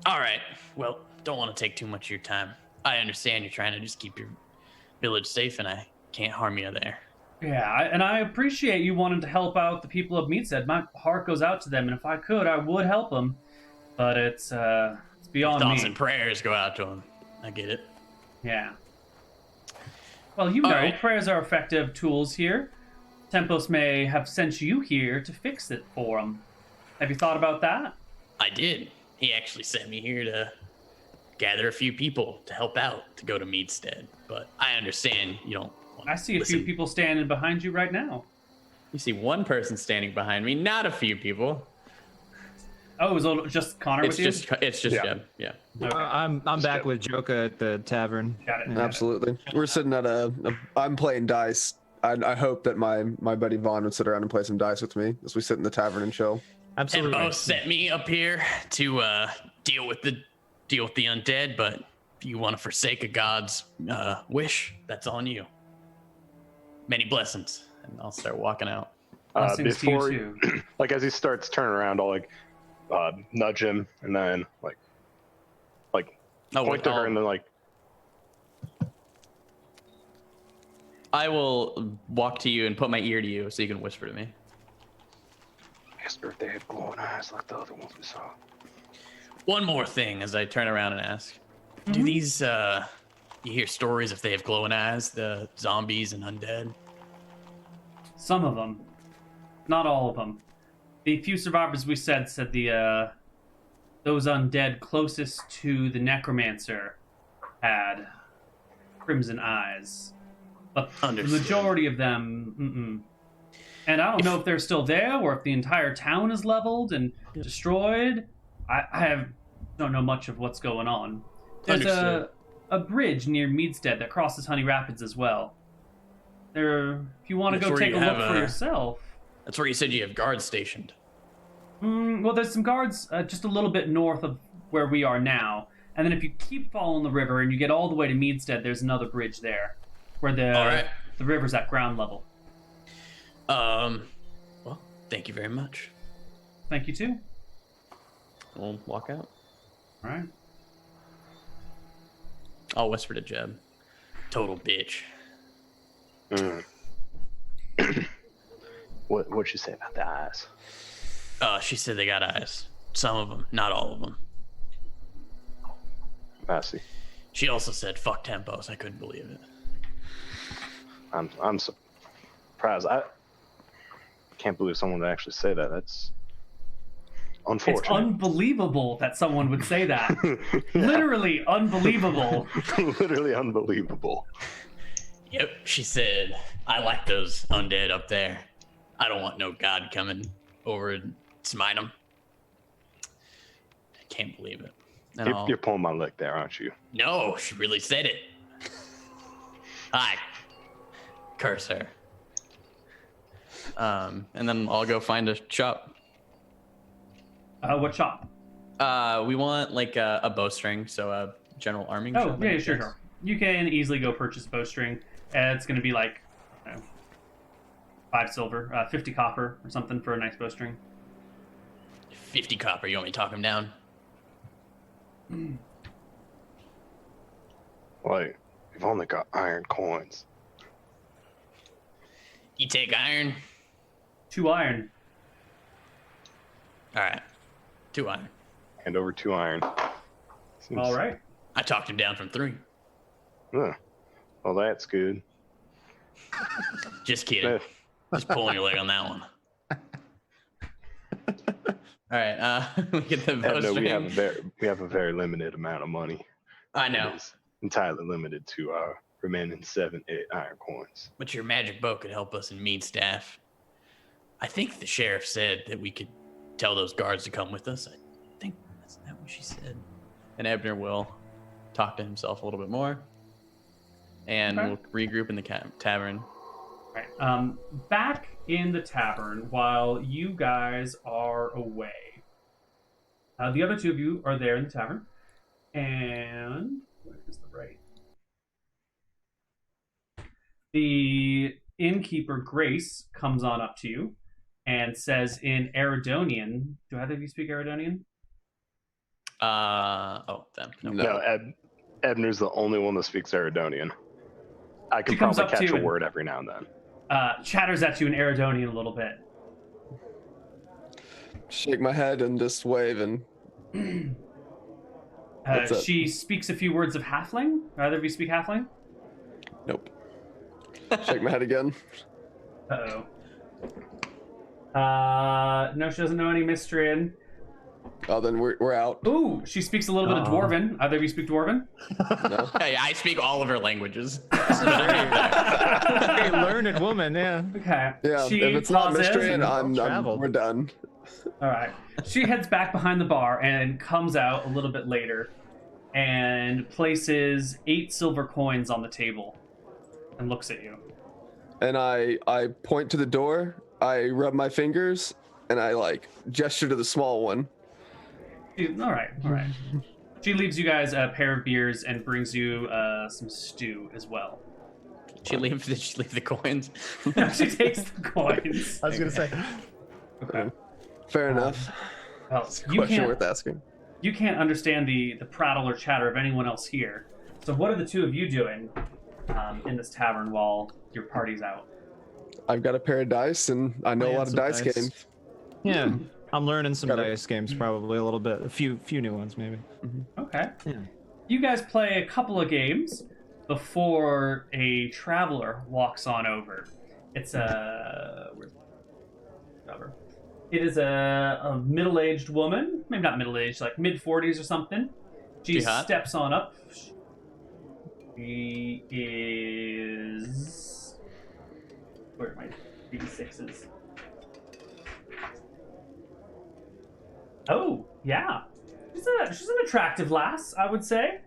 Speaker 6: All right. Well, don't want to take too much of your time. I understand you're trying to just keep your village safe, and I can't harm you there.
Speaker 1: Yeah, and I appreciate you wanting to help out the people of Meadstead. My heart goes out to them, and if I could, I would help them. But it's beyond
Speaker 6: Thoughts
Speaker 1: me.
Speaker 6: and prayers go out to them. I get it.
Speaker 1: Yeah. Well, you
Speaker 6: All
Speaker 1: know,
Speaker 6: right.
Speaker 1: prayers are effective tools here. Tempos may have sent you here to fix it for them. Have you thought about that?
Speaker 6: I did. He actually sent me here to gather a few people to help out to go to Meadstead. But I understand you don't want
Speaker 1: I see a few people standing behind you right now.
Speaker 2: You see one person standing behind me, not a few people.
Speaker 1: Oh, is it just Connar
Speaker 2: It's
Speaker 1: with you?
Speaker 2: just
Speaker 3: Yeah.
Speaker 2: Jeb. Yeah.
Speaker 1: Okay.
Speaker 4: I'm back with Joka at the tavern.
Speaker 1: Got it.
Speaker 4: Yeah.
Speaker 5: Absolutely. We're sitting at I'm playing dice. I hope that my buddy Vaughn would sit around and play some dice with me as we sit in the tavern and chill.
Speaker 4: Absolutely.
Speaker 6: Tempo sent me up here to deal with the undead, but if you want to forsake a god's wish, that's on you. Many blessings.
Speaker 2: And I'll start walking out.
Speaker 1: Blessings to you
Speaker 3: Before,
Speaker 1: too.
Speaker 3: like as he starts turning around, I'll like nudge him and then like
Speaker 2: Oh,
Speaker 3: point to her and then like
Speaker 2: I will walk to you and put my ear to you so you can whisper to me.
Speaker 3: ask her if they have glowing eyes like the other ones we saw.
Speaker 6: One more thing as I turn around and ask. Do these you hear stories if they have glowing eyes, the zombies and undead?
Speaker 1: Some of them, not all of them. The few survivors we said the those undead closest to the necromancer had crimson eyes, but the
Speaker 6: Understood.
Speaker 1: majority of them, And I don't know if they're still there or if the entire town is leveled and destroyed. I don't know much of what's going on. There's
Speaker 6: Understood.
Speaker 1: a bridge near Meadstead that crosses Honey Rapids as well. There, if you want to
Speaker 6: That's
Speaker 1: go
Speaker 6: where
Speaker 1: take
Speaker 6: you
Speaker 1: a look
Speaker 6: have
Speaker 1: for
Speaker 6: a-
Speaker 1: yourself.
Speaker 6: That's where you said you have guards stationed.
Speaker 1: Well, there's some guards just a little bit north of where we are now, and then if you keep following the river and you get all the way to Meadstead, there's another bridge there, where
Speaker 6: All right.
Speaker 1: the river's at ground level.
Speaker 6: Well, thank you very much.
Speaker 1: Thank you too.
Speaker 2: We'll walk out.
Speaker 1: All right.
Speaker 2: I'll whisper to Jeb.
Speaker 6: Total bitch.
Speaker 3: What'd you say about the eyes?
Speaker 6: She said they got eyes. Some of them, not all of them.
Speaker 3: I see.
Speaker 6: She also said fuck tempos. I couldn't believe it.
Speaker 3: I'm surprised. I can't believe someone would actually say that. That's
Speaker 1: It's
Speaker 3: unfortunate.
Speaker 1: unbelievable that someone would say that.
Speaker 3: Yeah.
Speaker 1: Literally unbelievable.
Speaker 3: Literally unbelievable.
Speaker 6: Yep, she said, I like those undead up there. I don't want no god coming over and smite them. I can't believe it.
Speaker 2: And I'll,
Speaker 3: You're pulling my leg there, aren't you?
Speaker 6: No, she really said it. I curse her.
Speaker 2: and then I'll go find a shop.
Speaker 1: What shop?
Speaker 2: We want like a bowstring, so a general arming
Speaker 1: Oh,
Speaker 2: shop.
Speaker 1: yeah,
Speaker 2: I
Speaker 1: sure,
Speaker 2: guess.
Speaker 1: sure. You can easily go purchase a bowstring. It's going to be like, 5 silver, 50 copper or something for a nice bowstring.
Speaker 6: 50 copper, you want me to talk him down?
Speaker 3: Like, we've only got iron coins.
Speaker 6: You take iron?
Speaker 1: 2 iron.
Speaker 6: All right, 2 iron.
Speaker 3: Hand over 2 iron. Seems-
Speaker 1: All right.
Speaker 6: I talked him down from 3.
Speaker 3: Huh. Well, that's good.
Speaker 6: Just kidding. Just pulling your leg on that one.
Speaker 2: All right, we get the
Speaker 3: Yeah, no,
Speaker 2: bowstring.
Speaker 3: we have a very limited amount of money.
Speaker 2: I know.
Speaker 3: It is entirely limited to our remaining 7, 8 iron coins.
Speaker 6: But your magic bow could help us in Meadstaff. I think the sheriff said that we could tell those guards to come with us. I think that's not what she said.
Speaker 2: And Ebner will talk to himself a little bit more, and
Speaker 1: Okay.
Speaker 2: we'll regroup in the tavern.
Speaker 1: Right. Back in the tavern while you guys are away. The other 2 of you are there in the tavern. And where is the right? The innkeeper Grace comes on up to you and says in Eridonian, do either of you speak Eridonian?
Speaker 2: Them.
Speaker 3: No, Ebner's the only one that speaks Eridonian. I can
Speaker 1: She comes
Speaker 3: probably
Speaker 1: up to
Speaker 3: catch
Speaker 1: you
Speaker 3: a
Speaker 1: and-
Speaker 3: word every now and then.
Speaker 1: Chatters at you in Eridonian a little bit.
Speaker 5: Shake my head and just wave and That's it.
Speaker 1: She speaks a few words of Halfling. Either of you speak Halfling?
Speaker 5: nope. Shake my head again.
Speaker 1: Uh-oh. No, she doesn't know any Mystrian.
Speaker 5: Oh, then we're out.
Speaker 1: Ooh, she speaks a little bit of Dwarven. Either of you speak Dwarven?
Speaker 5: No.
Speaker 6: Hey, I speak all of her languages.
Speaker 4: Very learned woman, yeah.
Speaker 1: Okay.
Speaker 5: Yeah,
Speaker 1: She
Speaker 5: if it's not
Speaker 1: pauses
Speaker 5: mystery,
Speaker 1: and-
Speaker 5: we're done.
Speaker 1: All right. She heads back behind the bar and comes out a little bit later and places 8 silver coins on the table and looks at you.
Speaker 5: And I point to the door. I rub my fingers and I like gesture to the small one.
Speaker 1: All right. She leaves you guys a pair of beers and brings you some stew as well.
Speaker 6: Did she leave the coins?
Speaker 1: She takes the coins.
Speaker 7: I was gonna say.
Speaker 1: Okay.
Speaker 5: Fair enough.
Speaker 1: Well,
Speaker 5: Question worth asking.
Speaker 1: you can't understand the prattle or chatter of anyone else here. So what are the two of you doing in this tavern while your party's out?
Speaker 5: I've got a pair of dice and I know a
Speaker 4: Playing
Speaker 5: lot of
Speaker 4: some
Speaker 5: dice
Speaker 4: dice.
Speaker 5: games.
Speaker 4: Yeah, I'm learning some
Speaker 5: Got it.
Speaker 4: dice games probably a little bit. A few new ones maybe.
Speaker 1: Okay.
Speaker 4: Yeah.
Speaker 1: You guys play a couple of games before a traveler walks on over. It's It is a middle-aged woman, maybe not middle-aged, like mid-40s or something. She
Speaker 6: hot?
Speaker 1: steps on up. She is... Where are my D6s? Oh, yeah. She's an attractive lass, I would say.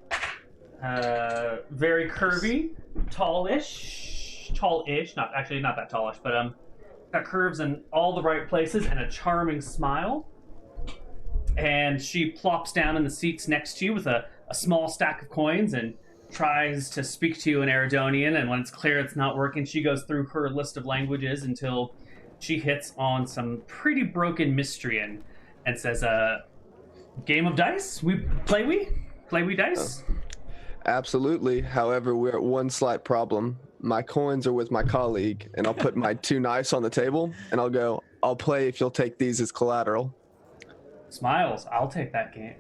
Speaker 1: Very curvy, tallish, not that tallish, but got curves in all the right places and a charming smile. And she plops down in the seats next to you with a small stack of coins and tries to speak to you in Eridonian. And when it's clear it's not working, she goes through her list of languages until she hits on some pretty broken Mystrian and says, game of dice? Play we dice?
Speaker 5: Absolutely. However, we're at one slight problem. My coins are with my colleague, and I'll put my 2 knives on the table, and I'll play if you'll take these as collateral.
Speaker 1: Smiles. I'll take that game.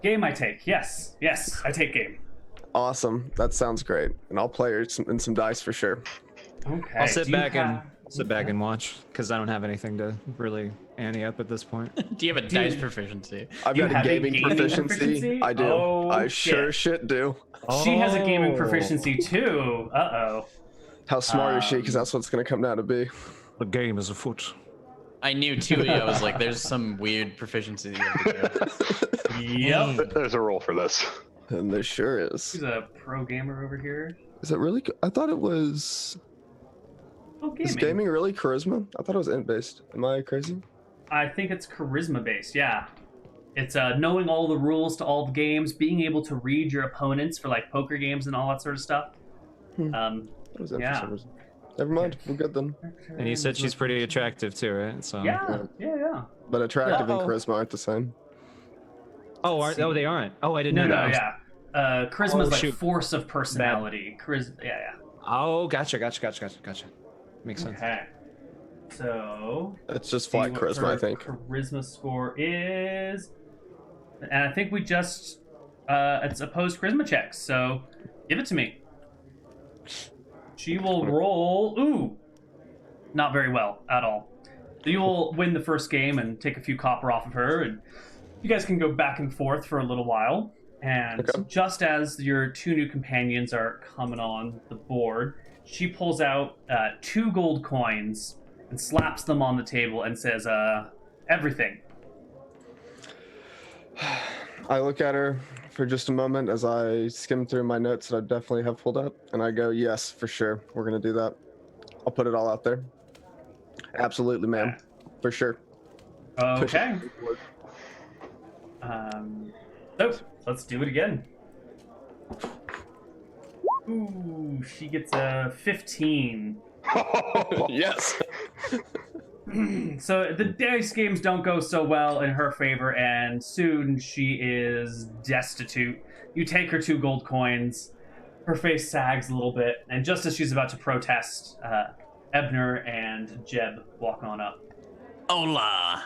Speaker 1: Game I take. Yes, I take game.
Speaker 5: Awesome. That sounds great. And I'll play her in some dice for sure.
Speaker 1: Okay.
Speaker 4: I'll sit
Speaker 1: do you
Speaker 4: back
Speaker 1: have-
Speaker 4: and watch because I don't have anything to really ante up at this point.
Speaker 6: Do you have a dice proficiency?
Speaker 5: I've
Speaker 1: You
Speaker 5: got
Speaker 1: have
Speaker 5: a
Speaker 1: a
Speaker 5: gaming
Speaker 1: gaming proficiency?
Speaker 5: I do.
Speaker 1: Oh,
Speaker 5: I
Speaker 1: shit.
Speaker 5: sure shit do.
Speaker 1: She has a gaming
Speaker 4: Oh.
Speaker 1: proficiency too. Uh-oh.
Speaker 5: How smart is she? Because that's what it's going to come down to be.
Speaker 4: The game is afoot.
Speaker 6: I knew too. I was like, "There's some weird proficiency." That you have to do.
Speaker 1: Yep.
Speaker 3: There's a role for this.
Speaker 5: And there sure is.
Speaker 1: She's a pro gamer over here.
Speaker 5: Is it really? I thought it was.
Speaker 1: Oh,
Speaker 5: Is gaming really charisma? I thought it was int based. Am I crazy?
Speaker 1: I think it's charisma based, yeah. It's knowing all the rules to all the games, being able to read your opponents for like poker games and all that sort of stuff.
Speaker 5: That was int
Speaker 1: Yeah.
Speaker 5: for some reason. Never mind. We're good then.
Speaker 4: And you said she's pretty attractive too, right? So.
Speaker 1: Yeah.
Speaker 5: But attractive and
Speaker 4: Uh-oh.
Speaker 5: charisma aren't the same.
Speaker 4: Oh, they aren't. Oh, I didn't
Speaker 1: No,
Speaker 4: know that.
Speaker 1: yeah. Charisma is like
Speaker 4: shoot.
Speaker 1: force of personality. Yeah.
Speaker 4: Oh, gotcha. Makes sense.
Speaker 1: Okay. So
Speaker 5: It's just
Speaker 1: see
Speaker 5: flat
Speaker 1: what
Speaker 5: charisma,
Speaker 1: her
Speaker 5: I think.
Speaker 1: Charisma score is, and I think we just it's opposed charisma checks. So give it to me. She will roll. Ooh, not very well at all. So you will win the first game and take a few copper off of her, and you guys can go back and forth for a little while. And
Speaker 5: Okay.
Speaker 1: just as your 2 new companions are coming on the board, she pulls out 2 gold coins and slaps them on the table and says, everything.
Speaker 5: I look at her for just a moment as I skim through my notes that I definitely have pulled up, and I go, yes, for sure. We're going to do that. I'll put it all out there. Absolutely, ma'am. For sure. Push
Speaker 1: Okay.
Speaker 5: it forward.
Speaker 1: So let's do it again. Ooh, she gets a 15.
Speaker 5: Yes.
Speaker 1: So the dice games don't go so well in her favor, and soon she is destitute. You take her 2 gold coins. Her face sags a little bit, and just as she's about to protest, Ebner and Jeb walk on up.
Speaker 6: Hola.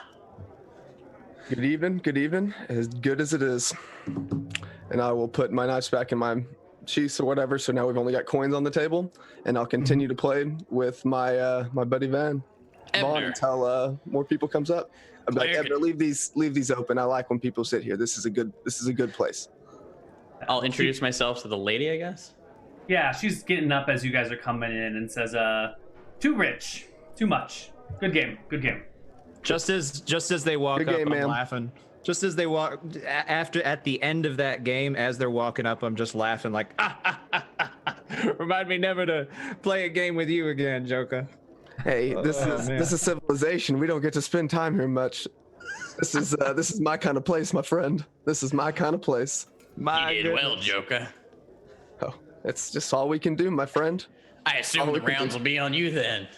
Speaker 5: Good evening. Good evening. As good as it is. And I will put my knives back in my sheaths or whatever. So now we've only got coins on the table, and I'll continue to play with my my buddy Vaughn
Speaker 6: Ebner.
Speaker 5: until more people comes up. I'm like,
Speaker 6: Claire
Speaker 5: Ebner, leave these open. I like when people sit here. This is a good place.
Speaker 2: I'll introduce myself to the lady, I guess.
Speaker 1: Yeah, she's getting up as you guys are coming in and says, too rich, too much. Good game, good game.
Speaker 4: Just as they walk
Speaker 5: Good
Speaker 4: up,
Speaker 5: game,
Speaker 4: I'm
Speaker 5: ma'am.
Speaker 4: laughing. Just as they walk at the end of that game, as they're walking up, I'm just laughing like, remind me never to play a game with you again, Joker.
Speaker 5: Hey, this
Speaker 4: man.
Speaker 5: is civilization. We don't get to spend time here much. This is my kind of place, my friend. This is my kind of place.
Speaker 4: My
Speaker 6: You did well,
Speaker 4: goodness.
Speaker 6: Joker.
Speaker 5: Oh, it's just all we can do, my friend.
Speaker 6: I assume the rounds will be on you then.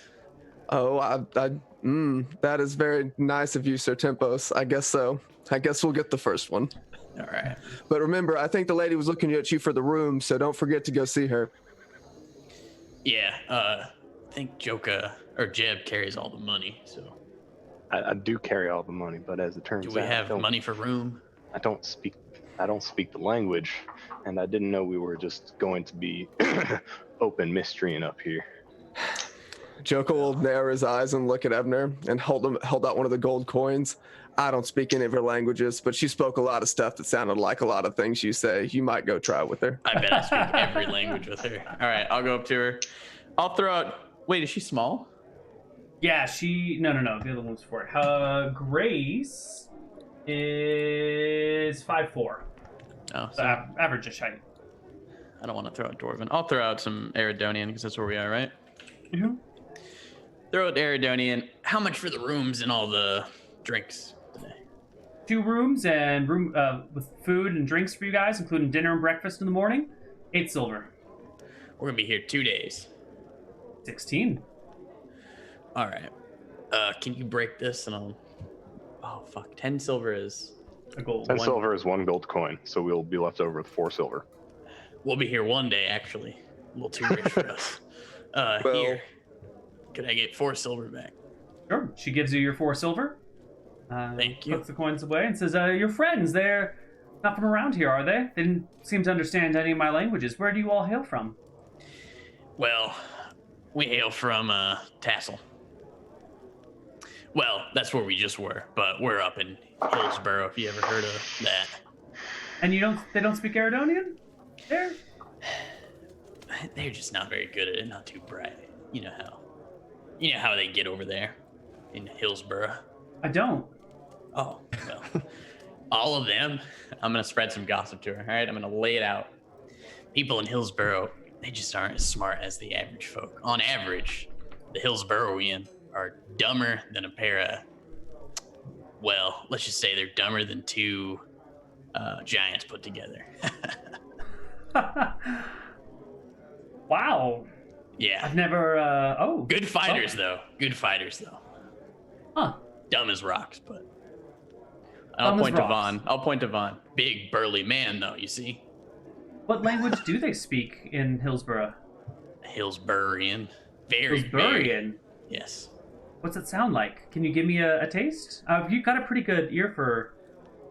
Speaker 5: Oh, that is very nice of you, Sir Tempos. I guess so. I guess we'll get the first one.
Speaker 6: All right.
Speaker 5: But remember, I think the lady was looking at you for the room, so don't forget to go see her.
Speaker 6: Yeah, I think Joker or Jeb carries all the money, so.
Speaker 3: I do carry all the money, but as it turns
Speaker 6: Do we
Speaker 3: out,
Speaker 6: have money for room?
Speaker 3: I don't speak the language, and I didn't know we were just going to be open mysterying up here.
Speaker 5: Joko will narrow his eyes and look at Ebner and hold out one of the gold coins. I don't speak any of her languages, but she spoke a lot of stuff that sounded like a lot of things you say. You might go try it with her.
Speaker 6: I bet I speak every language with her.
Speaker 2: All right, I'll go up to her. I'll throw out. Wait, is she small?
Speaker 1: Yeah, no, the other one's for it. Grace is 5'4".
Speaker 2: Oh,
Speaker 1: So
Speaker 2: so
Speaker 1: average-ish height.
Speaker 2: I don't want to throw out Dwarven. I'll throw out some Eridonian because that's where we are, right?
Speaker 1: Mm-hmm.
Speaker 2: Throw out Eridonian.
Speaker 6: How much for the rooms and all the drinks today?
Speaker 1: 2 rooms and room with food and drinks for you guys, including dinner and breakfast in the morning. 8 silver.
Speaker 6: We're gonna be here 2 days.
Speaker 1: 16.
Speaker 6: All right. Can you break this and I'll...
Speaker 2: Oh fuck! 10 silver is.
Speaker 1: A gold.
Speaker 3: 10 silver is 1 gold coin, so we'll be left over with 4 silver.
Speaker 6: We'll be here one day, actually. A little too rich for us.
Speaker 5: Well-
Speaker 6: Here. Could I get 4 silver back?
Speaker 1: Sure. She gives you your 4 silver.
Speaker 6: Thank you.
Speaker 1: Puts the coins away and says, your friends, they're not from around here, are they? They didn't seem to understand any of my languages. Where do you all hail from?
Speaker 6: Well, we hail from Tassel. Well, that's where we just were, but we're up in Hillsborough, if you ever heard of that.
Speaker 1: And they don't speak Eridonian? There?
Speaker 6: They're just not very good at it, not too bright. You know how they get over there in Hillsborough.
Speaker 1: I don't.
Speaker 6: Oh, well, all of them.
Speaker 2: I'm gonna spread some gossip to her. All right, I'm gonna lay it out.
Speaker 6: People in Hillsborough, they just aren't as smart as the average folk. On average, the Hillsboroughian are dumber than a pair of, well, let's just say they're dumber than 2 giants put together.
Speaker 1: Wow.
Speaker 6: Yeah.
Speaker 1: I've never,
Speaker 6: Good fighters, though. Good fighters, though.
Speaker 1: Huh.
Speaker 6: Dumb as rocks, but
Speaker 2: I'll
Speaker 1: Dumb as
Speaker 2: point to
Speaker 1: rocks.
Speaker 2: Vaughn. I'll point to Vaughn.
Speaker 6: big, burly man, though, you see?
Speaker 1: What language do they speak in Hillsborough?
Speaker 6: Hillsboroughian. Very, very.
Speaker 1: Hillsboroughian.
Speaker 6: Yes.
Speaker 1: What's it sound like? Can you give me a taste? You've got a pretty good ear for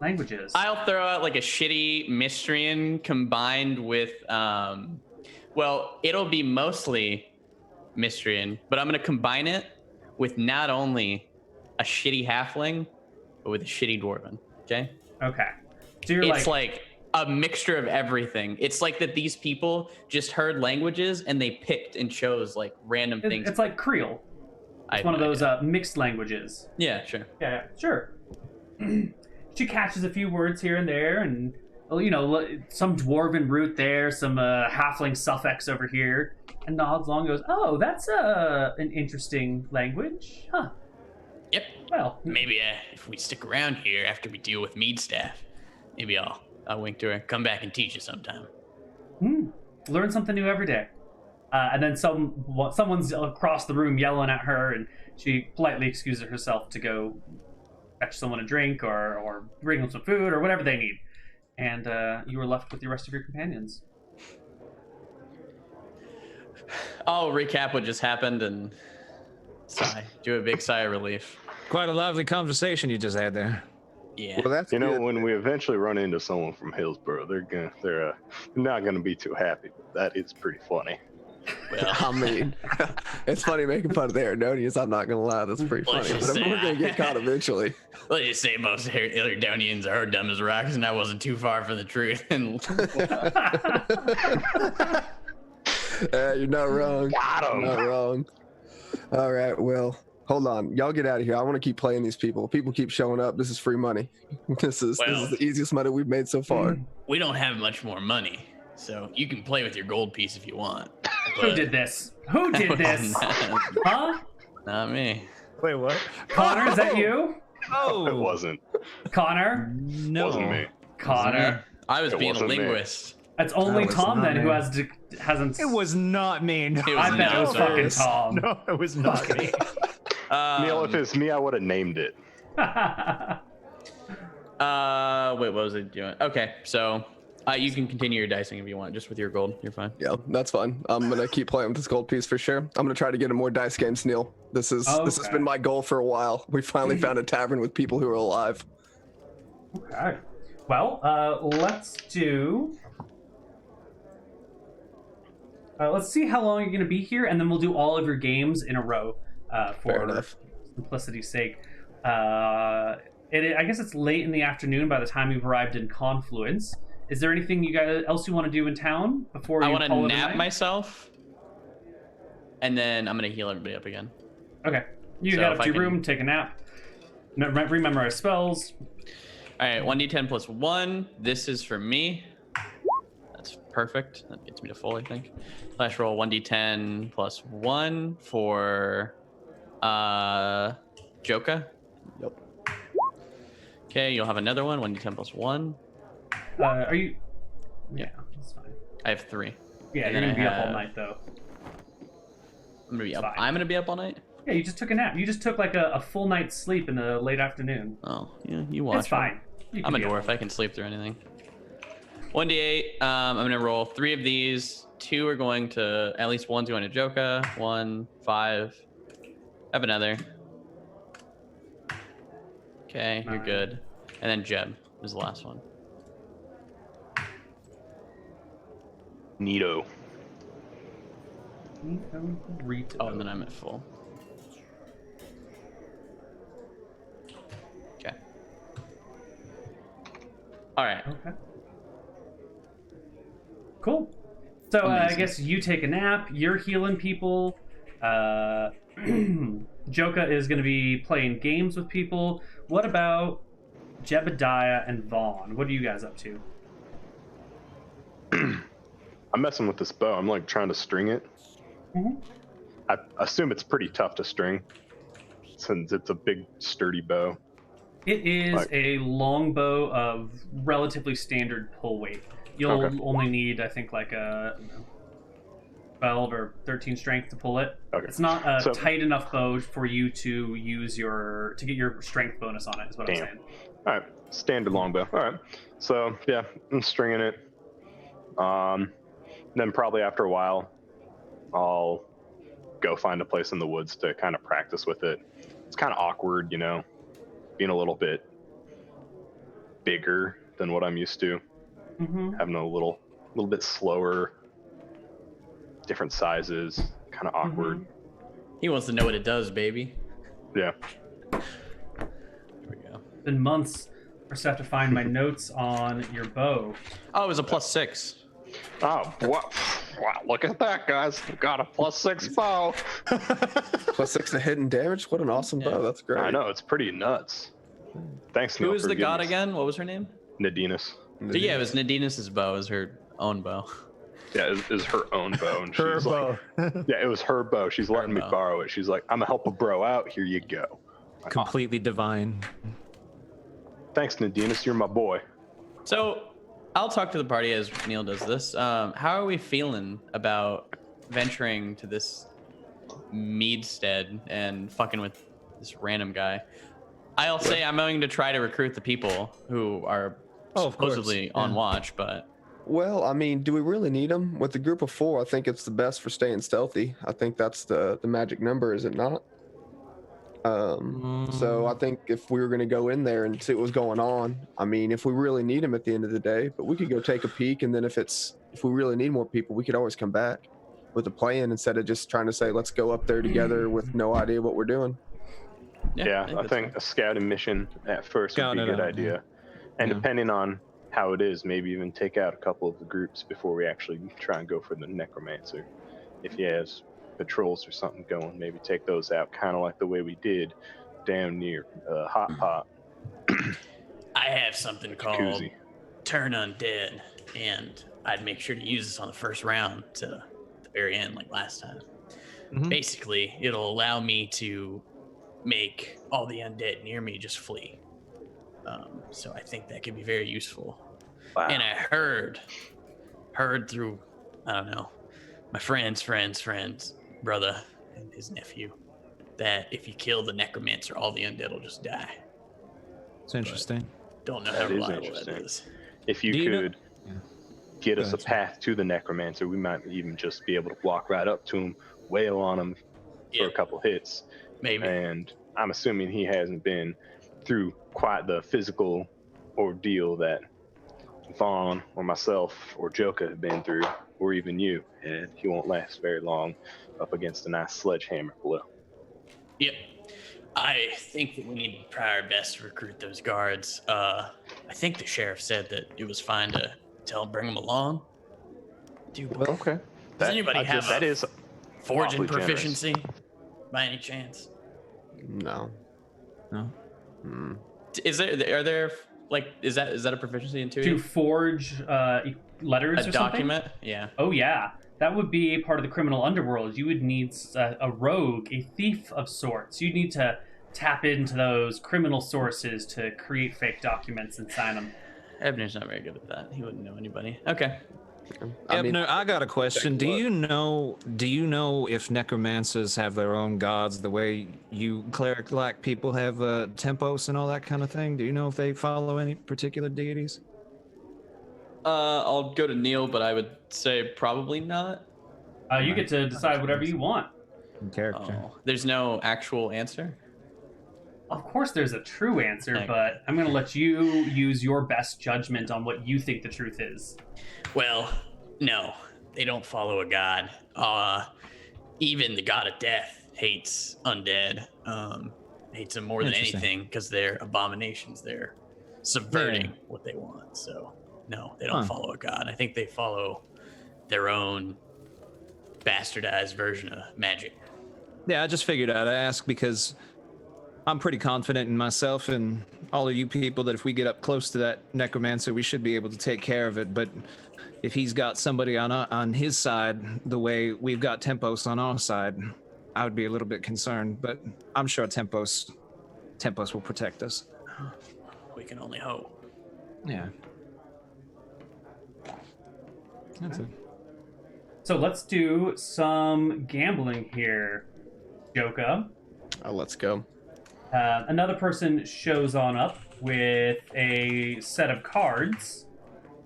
Speaker 1: languages.
Speaker 2: I'll throw out like a shitty Mystrian combined with, well, it'll be mostly Mystrian, but I'm gonna combine it with not only a shitty halfling, but with a shitty dwarven. Okay.
Speaker 1: Okay. So you're
Speaker 2: It's like a mixture of everything. It's like that these people just heard languages and they picked and chose like random things.
Speaker 1: it's like Creole.
Speaker 2: I
Speaker 1: It's
Speaker 2: have
Speaker 1: one of
Speaker 2: no
Speaker 1: those
Speaker 2: idea.
Speaker 1: mixed languages.
Speaker 2: Yeah, sure.
Speaker 1: Yeah, sure. She catches a few words here and there, and some dwarven root there, some halfling suffix over here, and nods along and goes, "Oh, that's an interesting language, huh?"
Speaker 6: Yep.
Speaker 1: Well,
Speaker 6: Maybe if we stick around here after we deal with Meadstead, maybe I'll wink to her. Come back and teach you sometime.
Speaker 1: learn something new every day. And then someone's across the room yelling at her, and she politely excuses herself to go fetch someone a drink or bring them some food or whatever they need. And you are left with the rest of your companions.
Speaker 2: I'll recap what just happened and do a big sigh of relief.
Speaker 4: Quite a lively conversation you just had there.
Speaker 2: Yeah.
Speaker 5: Well, that's
Speaker 3: You know,
Speaker 5: good.
Speaker 3: when we eventually run into someone from Hillsborough, they're not gonna be too happy. But that is pretty funny.
Speaker 2: Well,
Speaker 5: I mean, it's funny making fun of the Aridonians. I'm not gonna lie, that's pretty funny.
Speaker 2: Let's just
Speaker 5: But
Speaker 2: say
Speaker 5: we're gonna get caught eventually.
Speaker 2: let's just say most Aridonians are dumb as rocks, and I wasn't too far from the truth. And
Speaker 5: You're not wrong.
Speaker 3: Got 'em.
Speaker 5: You're not wrong. All right, well, hold on. Y'all get out of here. I want to keep playing these people. People keep showing up. This is free money. This is the easiest money we've made so far.
Speaker 2: we don't have much more money, so you can play with your gold piece if you want.
Speaker 1: Who did this? Who did this? Huh?
Speaker 2: Not me.
Speaker 4: Wait, what?
Speaker 1: Connor, is that you?
Speaker 4: Oh,
Speaker 3: It wasn't.
Speaker 1: Connor?
Speaker 4: No.
Speaker 3: Wasn't me.
Speaker 1: Connor.
Speaker 2: I was
Speaker 3: It
Speaker 2: being a
Speaker 3: wasn't me.
Speaker 2: linguist.
Speaker 1: That's only
Speaker 4: That was
Speaker 1: Tom
Speaker 4: not
Speaker 1: then who
Speaker 4: me.
Speaker 1: hasn't.
Speaker 4: It was not me. No.
Speaker 2: It was
Speaker 1: I bet it was
Speaker 2: not
Speaker 1: fucking
Speaker 2: us.
Speaker 1: Tom.
Speaker 4: No, it was not me.
Speaker 3: Neal, if it's me, I would have named it.
Speaker 2: Wait, what was it doing? Okay, so you can continue your dicing if you want, just with your gold. You're fine.
Speaker 5: Yeah, that's fun. I'm gonna keep playing with this gold piece for sure. I'm gonna try to get in more dice games, Neal. This has
Speaker 1: Okay.
Speaker 5: been my goal for a while. We finally found a tavern with people who are alive.
Speaker 1: Okay. Well, let's do. Let's see how long you're going to be here, and then we'll do all of your games in a row
Speaker 5: Fair
Speaker 1: for
Speaker 5: enough.
Speaker 1: simplicity's sake. I guess it's late in the afternoon by the time you've arrived in Confluence. Is there anything else you want to do in town before
Speaker 2: I
Speaker 1: you
Speaker 2: want to
Speaker 1: call it a
Speaker 2: nap
Speaker 1: night?
Speaker 2: myself, and then I'm gonna heal everybody up again.
Speaker 1: Okay. You
Speaker 2: So
Speaker 1: get
Speaker 2: if
Speaker 1: up to
Speaker 2: I
Speaker 1: your
Speaker 2: can-
Speaker 1: room, take a nap, rememorize spells.
Speaker 2: All right, 1d10 plus 1. This is for me. That's perfect. That gets me to full, I think. Flash roll 1d10 plus 1 for Joka.
Speaker 5: Yep.
Speaker 2: Okay, you'll have another one, 1d10 plus 1.
Speaker 1: Are you? Yeah, that's fine.
Speaker 2: I have 3.
Speaker 1: Yeah,
Speaker 2: And
Speaker 1: you're
Speaker 2: then
Speaker 1: gonna be
Speaker 2: I
Speaker 1: up all
Speaker 2: have-
Speaker 1: night though.
Speaker 2: I'm gonna be up.
Speaker 1: Fine.
Speaker 2: I'm gonna be up all night.
Speaker 1: Yeah, you just took a nap. You just took like a full night's sleep in the late afternoon.
Speaker 2: Oh, yeah, you watch.
Speaker 1: It's fine. You
Speaker 2: I'm
Speaker 1: can
Speaker 2: a
Speaker 1: be up
Speaker 2: dwarf.
Speaker 1: all
Speaker 2: I can sleep through anything. 1d8. I'm gonna roll 3 of these. 2 are going to, at least one's going to Joka. 1, 5. Have another. Okay, you're
Speaker 1: Nine.
Speaker 2: good. And then Jeb is the last one.
Speaker 3: Neato.
Speaker 1: night.
Speaker 2: Oh, and then I'm at full. Okay. All right.
Speaker 1: Okay. Cool. So I
Speaker 2: Amazing.
Speaker 1: guess you take a nap. You're healing people. Joka is going to be playing games with people. What about Jebediah and Vaughn? What are you guys up to?
Speaker 3: I'm messing with this bow. I'm like trying to string it.
Speaker 1: Mhm.
Speaker 3: I assume it's pretty tough to string since it's a big sturdy bow.
Speaker 1: It is
Speaker 3: Like-
Speaker 1: a longbow of relatively standard pull weight. You'll
Speaker 3: Okay.
Speaker 1: only need, I think, like a 12 or 13 strength to pull it.
Speaker 3: Okay.
Speaker 1: It's not a
Speaker 3: So-
Speaker 1: tight enough bow for you to use to get your strength bonus on it. Is what I'm
Speaker 3: Damn.
Speaker 1: saying.
Speaker 3: All right, standard longbow. All right, so yeah, I'm stringing it. Then probably after a while, I'll go find a place in the woods to kind of practice with it. It's kind of awkward, you know, being a little bit bigger than what I'm used to,
Speaker 1: Mm-hmm.
Speaker 3: having a little bit slower, different sizes, kind of awkward.
Speaker 2: He wants to know what it does, baby.
Speaker 3: Yeah.
Speaker 2: Here we go.
Speaker 1: Been months. First, I have to find my notes on your bow.
Speaker 2: Oh, it was a +6.
Speaker 3: Oh, wow. Wow, look at that, guys. Got a +6 bow.
Speaker 5: +6 to hidden damage. What an awesome bow. That's great.
Speaker 3: I know, it's pretty nuts. Thanks,
Speaker 2: Who
Speaker 3: Neal,
Speaker 2: is
Speaker 3: for
Speaker 2: the
Speaker 3: giving
Speaker 2: god
Speaker 3: us-
Speaker 2: again? What was her name?
Speaker 3: Nadinus.
Speaker 2: So yeah, it was Nadinus's bow. It was her own bow.
Speaker 3: Yeah, it was her own bow. And
Speaker 4: Her
Speaker 3: she's like,
Speaker 4: bow.
Speaker 3: yeah, it was her bow. She's letting me
Speaker 2: bow.
Speaker 3: borrow it. She's like, I'm gonna help a bro out. Here you go. Like,
Speaker 4: Completely divine.
Speaker 3: thanks, Nadinus. You're my boy.
Speaker 2: So I'll talk to the party as Neal does this. How are we feeling about venturing to this Meadstead and fucking with this random guy, I'll say I'm going to try to recruit the people who are
Speaker 4: of course,
Speaker 2: supposedly on
Speaker 4: yeah.
Speaker 2: watch, but
Speaker 5: Well, I mean, do we really need them? With a group of 4, I think it's the best for staying stealthy. I think that's the magic number, is it not? So I think if we were going to go in there and see what was going on, I mean, if we really need them at the end of the day, but we could go take a peek, and then if we really need more people, we could always come back with a plan instead of just trying to say, let's go up there together with no idea what we're doing.
Speaker 3: Yeah, I
Speaker 2: that's
Speaker 3: think
Speaker 2: fair.
Speaker 3: a scouting mission at first would
Speaker 4: Scout
Speaker 3: be a
Speaker 4: it
Speaker 3: good
Speaker 4: out,
Speaker 3: idea.
Speaker 4: yeah.
Speaker 3: And
Speaker 4: Yeah.
Speaker 3: depending on how it is, maybe even take out a couple of the groups before we actually try and go for the necromancer. If he has patrols or something going, maybe take those out, kind of like the way we did down near Hot Pot.
Speaker 6: I have something called
Speaker 3: Jacuzzi.
Speaker 6: Turn Undead, and I'd make sure to use this on the first round to the very end, like last time.
Speaker 4: Mhm.
Speaker 6: Basically, it'll allow me to make all the undead near me just flee. So I think that could be very useful.
Speaker 3: Wow.
Speaker 6: And I heard through, I don't know, my friend's brother and his nephew, that if you kill the necromancer, all the undead will just die.
Speaker 4: It's interesting.
Speaker 6: Don't know how
Speaker 3: That is
Speaker 6: reliable that
Speaker 3: interesting.
Speaker 6: is.
Speaker 3: If you
Speaker 4: Do you know-
Speaker 3: could
Speaker 4: Yeah.
Speaker 3: get
Speaker 4: Go
Speaker 3: us a
Speaker 4: ahead, sir.
Speaker 3: path to the necromancer, we might even just be able to walk right up to him, wail on him for
Speaker 6: Yeah.
Speaker 3: a couple hits.
Speaker 6: Maybe.
Speaker 3: And I'm assuming he hasn't been through quite the physical ordeal that Vaughn or myself or Joka have been through, or even you, and he won't last very long up against a nice sledgehammer blow.
Speaker 6: Yep. I think that we need to try our best to recruit those guards. I think the sheriff said that it was fine to bring them along. Dude,
Speaker 3: Okay.
Speaker 6: does anybody have
Speaker 3: that is
Speaker 6: forging
Speaker 3: awfully generous.
Speaker 6: proficiency by any chance?
Speaker 5: No.
Speaker 4: No.
Speaker 2: is that a proficiency in
Speaker 1: To
Speaker 2: 2E?
Speaker 1: forge letters
Speaker 2: A
Speaker 1: or
Speaker 2: document?
Speaker 1: something?
Speaker 2: Yeah.
Speaker 1: Oh yeah, that would be a part of the criminal underworld. You would need a rogue, a thief of sorts. You'd need to tap into those criminal sources to create fake documents and sign them.
Speaker 2: Ebner's not very good at that. He wouldn't know anybody. Okay.
Speaker 5: I mean,
Speaker 4: Ebner, I got a question.
Speaker 3: Take a
Speaker 4: Do you know if necromancers have their own gods the way you cleric-like people have tempos and all that kind of thing? Do you know if they follow any particular deities?
Speaker 2: I'll go to Neal, but I would say probably not.
Speaker 1: You get to decide whatever you want.
Speaker 4: In character.
Speaker 2: Oh, there's no actual answer.
Speaker 1: Of course, there's a true answer,
Speaker 2: Okay.
Speaker 1: but I'm going to let you use your best judgment on what you think the truth is.
Speaker 6: Well, no, they don't follow a god. Even the god of death hates undead. Hates them more than
Speaker 4: Interesting.
Speaker 6: anything because they're abominations. They're subverting what they want. So no, they don't
Speaker 4: Huh.
Speaker 6: follow a god. I think they follow their own bastardized version of magic.
Speaker 4: Yeah, I just figured I'd ask because I'm pretty confident in myself and all of you people that if we get up close to that necromancer, we should be able to take care of it. But if he's got somebody on his side, the way we've got Tempos on our side, I would be a little bit concerned. But I'm sure Tempos will protect us.
Speaker 6: We can only hope.
Speaker 4: Yeah. That's it.
Speaker 1: So let's do some gambling here, Joka.
Speaker 5: let's go.
Speaker 1: Another person shows on up with a set of cards,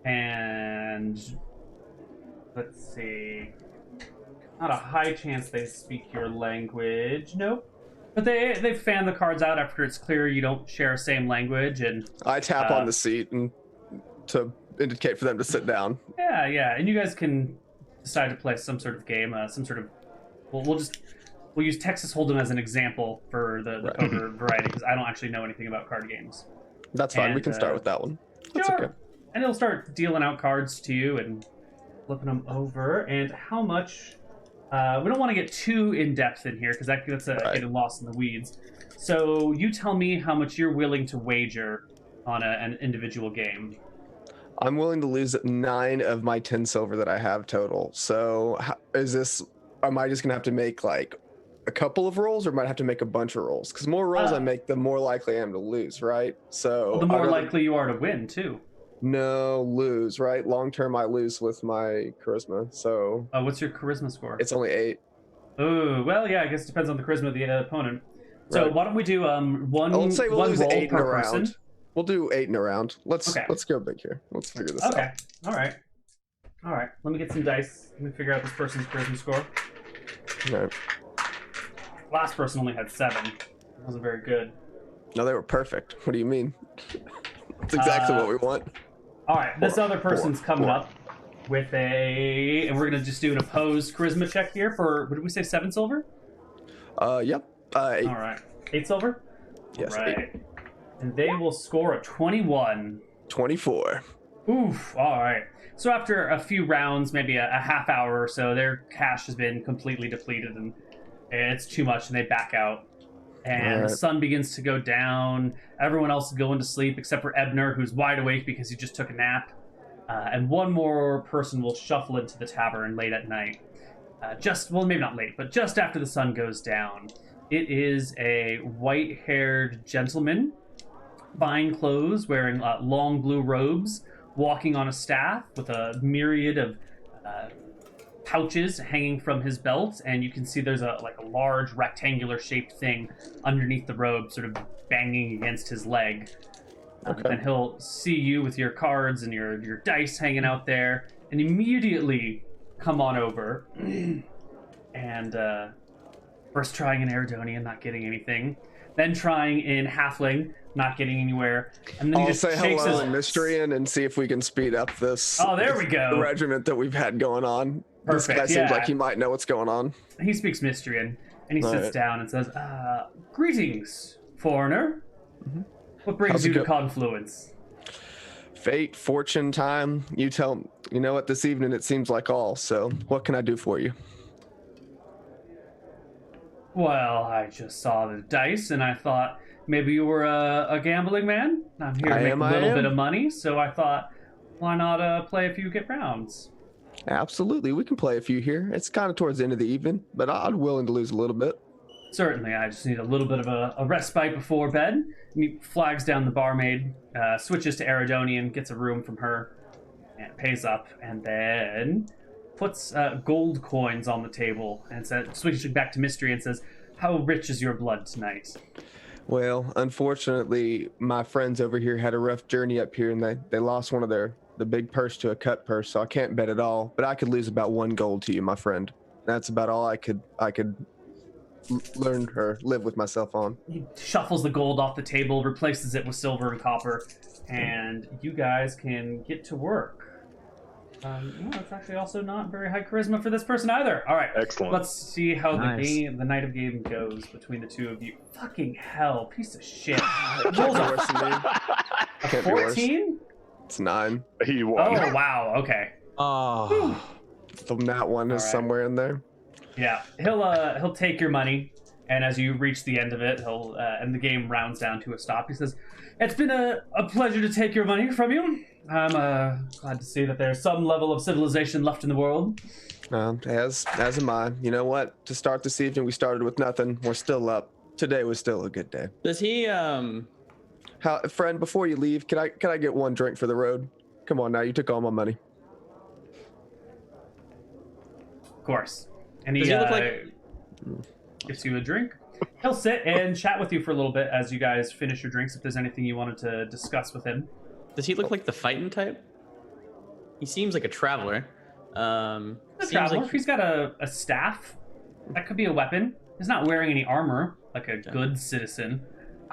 Speaker 1: and let's see. Not a high chance they speak your language. Nope. But they fan the cards out after it's clear you don't share same language, and
Speaker 5: I tap on the seat and to indicate for them to sit down.
Speaker 1: yeah, and you guys can decide to play some sort of game, some sort of. We'll use Texas Hold'em as an example for the
Speaker 5: Right.
Speaker 1: poker variety because I don't actually know anything about card games.
Speaker 5: That's fine. we
Speaker 1: And,
Speaker 5: can start with that one. That's
Speaker 1: Sure.
Speaker 5: okay.
Speaker 1: And he'll start dealing out cards to you and flipping them over. And how much? We don't want to get too in depth in here because that's
Speaker 5: Right.
Speaker 1: getting lost in the weeds. So you tell me how much you're willing to wager on an individual game.
Speaker 5: I'm willing to lose 9 of my 10 silver that I have total. So am I just going to have to make like a couple of rolls or might I have to make a bunch of rolls? Because the more rolls I make, the more likely I am to lose, right? So
Speaker 1: Well, the more
Speaker 5: I'd rather-
Speaker 1: likely you are to win too.
Speaker 5: No, lose, right? Long term, I lose with my charisma. So
Speaker 1: What's your charisma score?
Speaker 5: it's only 8.
Speaker 1: Oh, well, yeah, I guess it depends on the charisma of the opponent. So
Speaker 5: Right.
Speaker 1: why don't we do one
Speaker 5: Let's say we'll
Speaker 1: one
Speaker 5: lose
Speaker 1: roll
Speaker 5: 8 in a
Speaker 1: per person?
Speaker 5: round. We'll do 8 in a round. Let's go big here. Let's figure this out.
Speaker 1: Okay. All right. Let me get some dice. Let me figure out this person's charisma score.
Speaker 5: All right.
Speaker 1: Last person only had 7. That wasn't very good.
Speaker 5: No, they were perfect. What do you mean? That's exactly what we want.
Speaker 1: All right, this other person's coming
Speaker 5: 4.
Speaker 1: up with and we're gonna just do an opposed charisma check here for, what did we say, 7 silver?
Speaker 5: Yep. 8.
Speaker 1: All right, 8 silver.
Speaker 5: Yes.
Speaker 1: All
Speaker 5: 8.
Speaker 1: right, and they will score a 21.
Speaker 5: 24.
Speaker 1: Oof. All right. So after a few rounds, maybe a half hour or so, their cash has been completely depleted, and it's too much, and they back out. And the sun begins to go down. Everyone else is going to sleep except for Ebner, who's wide awake because he just took a nap. And one more person will shuffle into the tavern late at night. Maybe not late, but just after the sun goes down. It is a white-haired gentleman, fine clothes, wearing long blue robes, walking on a staff with a myriad of pouches hanging from his belt, and you can see there's a large rectangular shaped thing underneath the robe, sort of banging against his leg.
Speaker 5: Okay.
Speaker 1: And he'll see you with your cards and your dice hanging out there, and immediately come on over. And first trying in Eridonian, not getting anything. Then trying in Halfling, not getting anywhere. And then he
Speaker 5: I'll
Speaker 1: just
Speaker 5: say
Speaker 1: shakes
Speaker 5: hello
Speaker 1: his...
Speaker 5: in Mystrian and see if we can speed up this.
Speaker 1: Oh, there we go.
Speaker 5: Regiment that we've had going on.
Speaker 1: Perfect,
Speaker 5: This guy seems
Speaker 1: yeah.
Speaker 5: like he might know what's going on.
Speaker 1: He speaks Mystrian, and he sits
Speaker 5: Right.
Speaker 1: down and says, "Greetings, foreigner. What brings
Speaker 5: How's it
Speaker 1: you to
Speaker 5: go-
Speaker 1: Confluence?"
Speaker 5: Fate, fortune, time. You know what, this evening it seems like all. So what can I do for you?
Speaker 1: Well, I just saw the dice, and I thought maybe you were a gambling man. I'm here to
Speaker 5: I
Speaker 1: make
Speaker 5: am,
Speaker 1: a
Speaker 5: I
Speaker 1: little
Speaker 5: am.
Speaker 1: bit of money, so I thought, why not play a few get rounds?
Speaker 5: Absolutely, we can play a few here. It's kind of towards the end of the evening, but I'm willing to lose a little bit.
Speaker 1: Certainly, I just need a little bit of a respite before bed. And he flags down the barmaid, switches to Eridonian, gets a room from her, and pays up, and then puts gold coins on the table and switches back to Mystery and says, "How rich is your blood tonight?"
Speaker 5: Well, unfortunately, my friends over here had a rough journey up here, and they lost one of the big purse to a cut purse, so I can't bet at all. But I could lose about 1 gold to you, my friend. That's about all I could learn or live with myself on.
Speaker 1: He shuffles the gold off the table, replaces it with silver and copper, and you guys can get to work. It's actually also not very high charisma for this person either. All right,
Speaker 3: Excellent.
Speaker 1: let's see how
Speaker 4: Nice.
Speaker 1: the night of game goes between the two of you. Fucking hell, piece of shit.
Speaker 5: Can't be worse than me. Can't be worse.
Speaker 1: 14?
Speaker 5: It's 9.
Speaker 3: He won.
Speaker 1: Oh, wow, okay.
Speaker 4: Oh,
Speaker 5: That one is
Speaker 1: All right.
Speaker 5: somewhere in there.
Speaker 1: Yeah, he'll take your money, and as you reach the end of it, he'll and the game rounds down to a stop. He says, "It's been a pleasure to take your money from you. I'm glad to see that there's some level of civilization left in the world."
Speaker 5: As am I. You know what? To start this evening, we started with nothing. We're still up. Today was still a good day.
Speaker 2: Does he
Speaker 5: Friend, before you leave, can I get 1 drink for the road? Come on now, you took all my money.
Speaker 1: Of course. And he,
Speaker 2: Does he look like-
Speaker 1: gives you a drink. He'll sit and chat with you for a little bit as you guys finish your drinks, if there's anything you wanted to discuss with him.
Speaker 2: Does he look like the fighting type? He seems like a traveler.
Speaker 1: The
Speaker 2: Seems
Speaker 1: traveler,
Speaker 2: like
Speaker 1: he's got a staff. That could be a weapon. He's not wearing any armor, like a good citizen.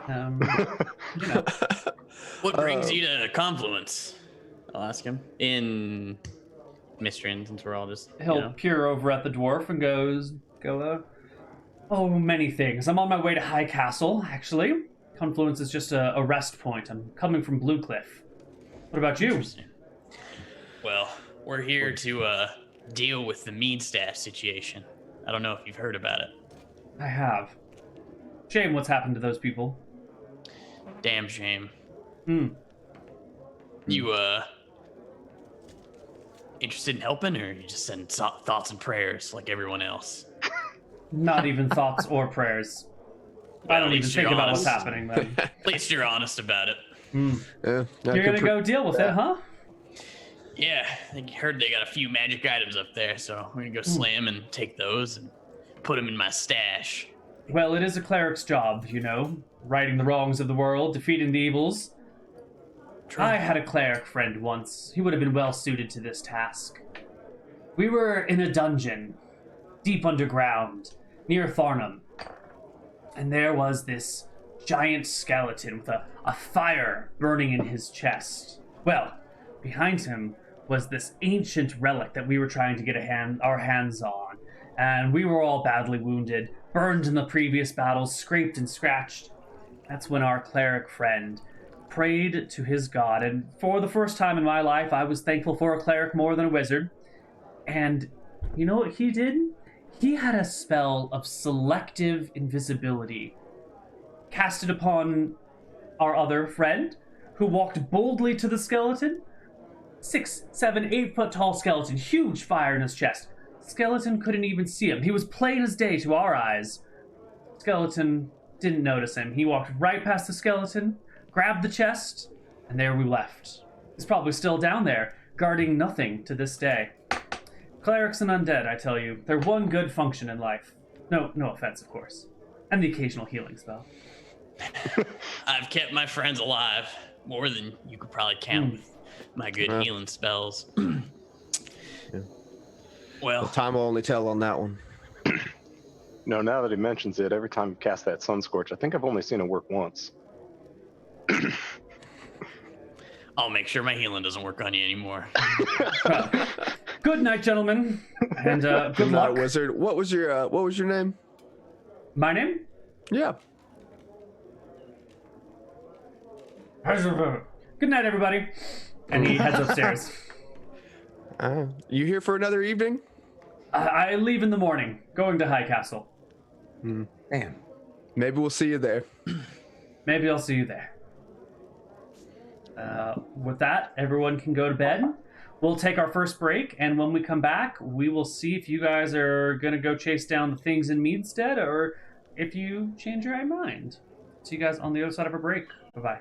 Speaker 1: You know.
Speaker 6: What brings you to Confluence?
Speaker 2: I'll ask him in Mystrian, since we're all just
Speaker 1: He'll peer over at the dwarf and go, "Oh, many things. I'm on my way to High Castle, actually. Confluence is just a rest point. I'm coming from Blue Cliff. What about you?"
Speaker 6: Interesting. Well, we're here to deal with the Meadstead situation. I don't know if you've heard about it.
Speaker 1: I have. Shame what's happened to those people.
Speaker 6: Damn shame.
Speaker 1: Hmm.
Speaker 6: You interested in helping, or you just send thoughts and prayers like everyone else?
Speaker 1: Not even thoughts or prayers. I
Speaker 6: Well,
Speaker 1: don't
Speaker 6: at
Speaker 1: even
Speaker 6: least
Speaker 1: think
Speaker 6: you're
Speaker 1: about what's
Speaker 6: honest.
Speaker 1: happening then.
Speaker 6: At least you're honest about it.
Speaker 5: Yeah,
Speaker 1: You're gonna go deal with it, huh?
Speaker 6: Yeah, I think you heard they got a few magic items up there, so we're gonna go slam and take those and put them in my stash.
Speaker 1: Well, it is a cleric's job, you know, righting the wrongs of the world, defeating the evils. I had a cleric friend once. He would have been well suited to this task. We were in a dungeon, deep underground, near Farnham, and there was this giant skeleton with a fire burning in his chest. Well, behind him was this ancient relic that we were trying to get our hands on, and we were all badly wounded, burned in the previous battles, scraped and scratched. That's when our cleric friend prayed to his god, and for the first time in my life, I was thankful for a cleric more than a wizard. And you know what he did? He had a spell of selective invisibility casted upon our other friend, who walked boldly to the skeleton. 6, 7, 8 foot tall skeleton, huge fire in his chest. Skeleton couldn't even see him. He was plain as day to our eyes. Skeleton didn't notice him. He walked right past the skeleton, grabbed the chest, and there we left. He's probably still down there, guarding nothing to this day. Clerics and undead, I tell you, they're one good function in life. No offense, of course. And the occasional healing spell.
Speaker 6: I've kept my friends alive more than you could probably count with my good healing spells. Well,
Speaker 5: Time will only tell on that one.
Speaker 3: No, now that he mentions it, every time you cast that Sun Scorch, I think I've only seen it work once.
Speaker 6: I'll make sure my healing doesn't work on you anymore.
Speaker 1: Good night, gentlemen, and good luck.
Speaker 5: Wizard. What was your name?
Speaker 1: My name?
Speaker 5: Yeah.
Speaker 1: Good night, everybody. And he heads upstairs.
Speaker 5: You here for another evening?
Speaker 1: I leave in the morning, going to High Castle.
Speaker 4: Damn.
Speaker 5: Maybe we'll see you there.
Speaker 1: Maybe I'll see you there. With that, everyone can go to bed. We'll take our first break, and when we come back, we will see if you guys are going to go chase down the things in Meadstead, or if you change your mind. See you guys on the other side of a break. Bye-bye.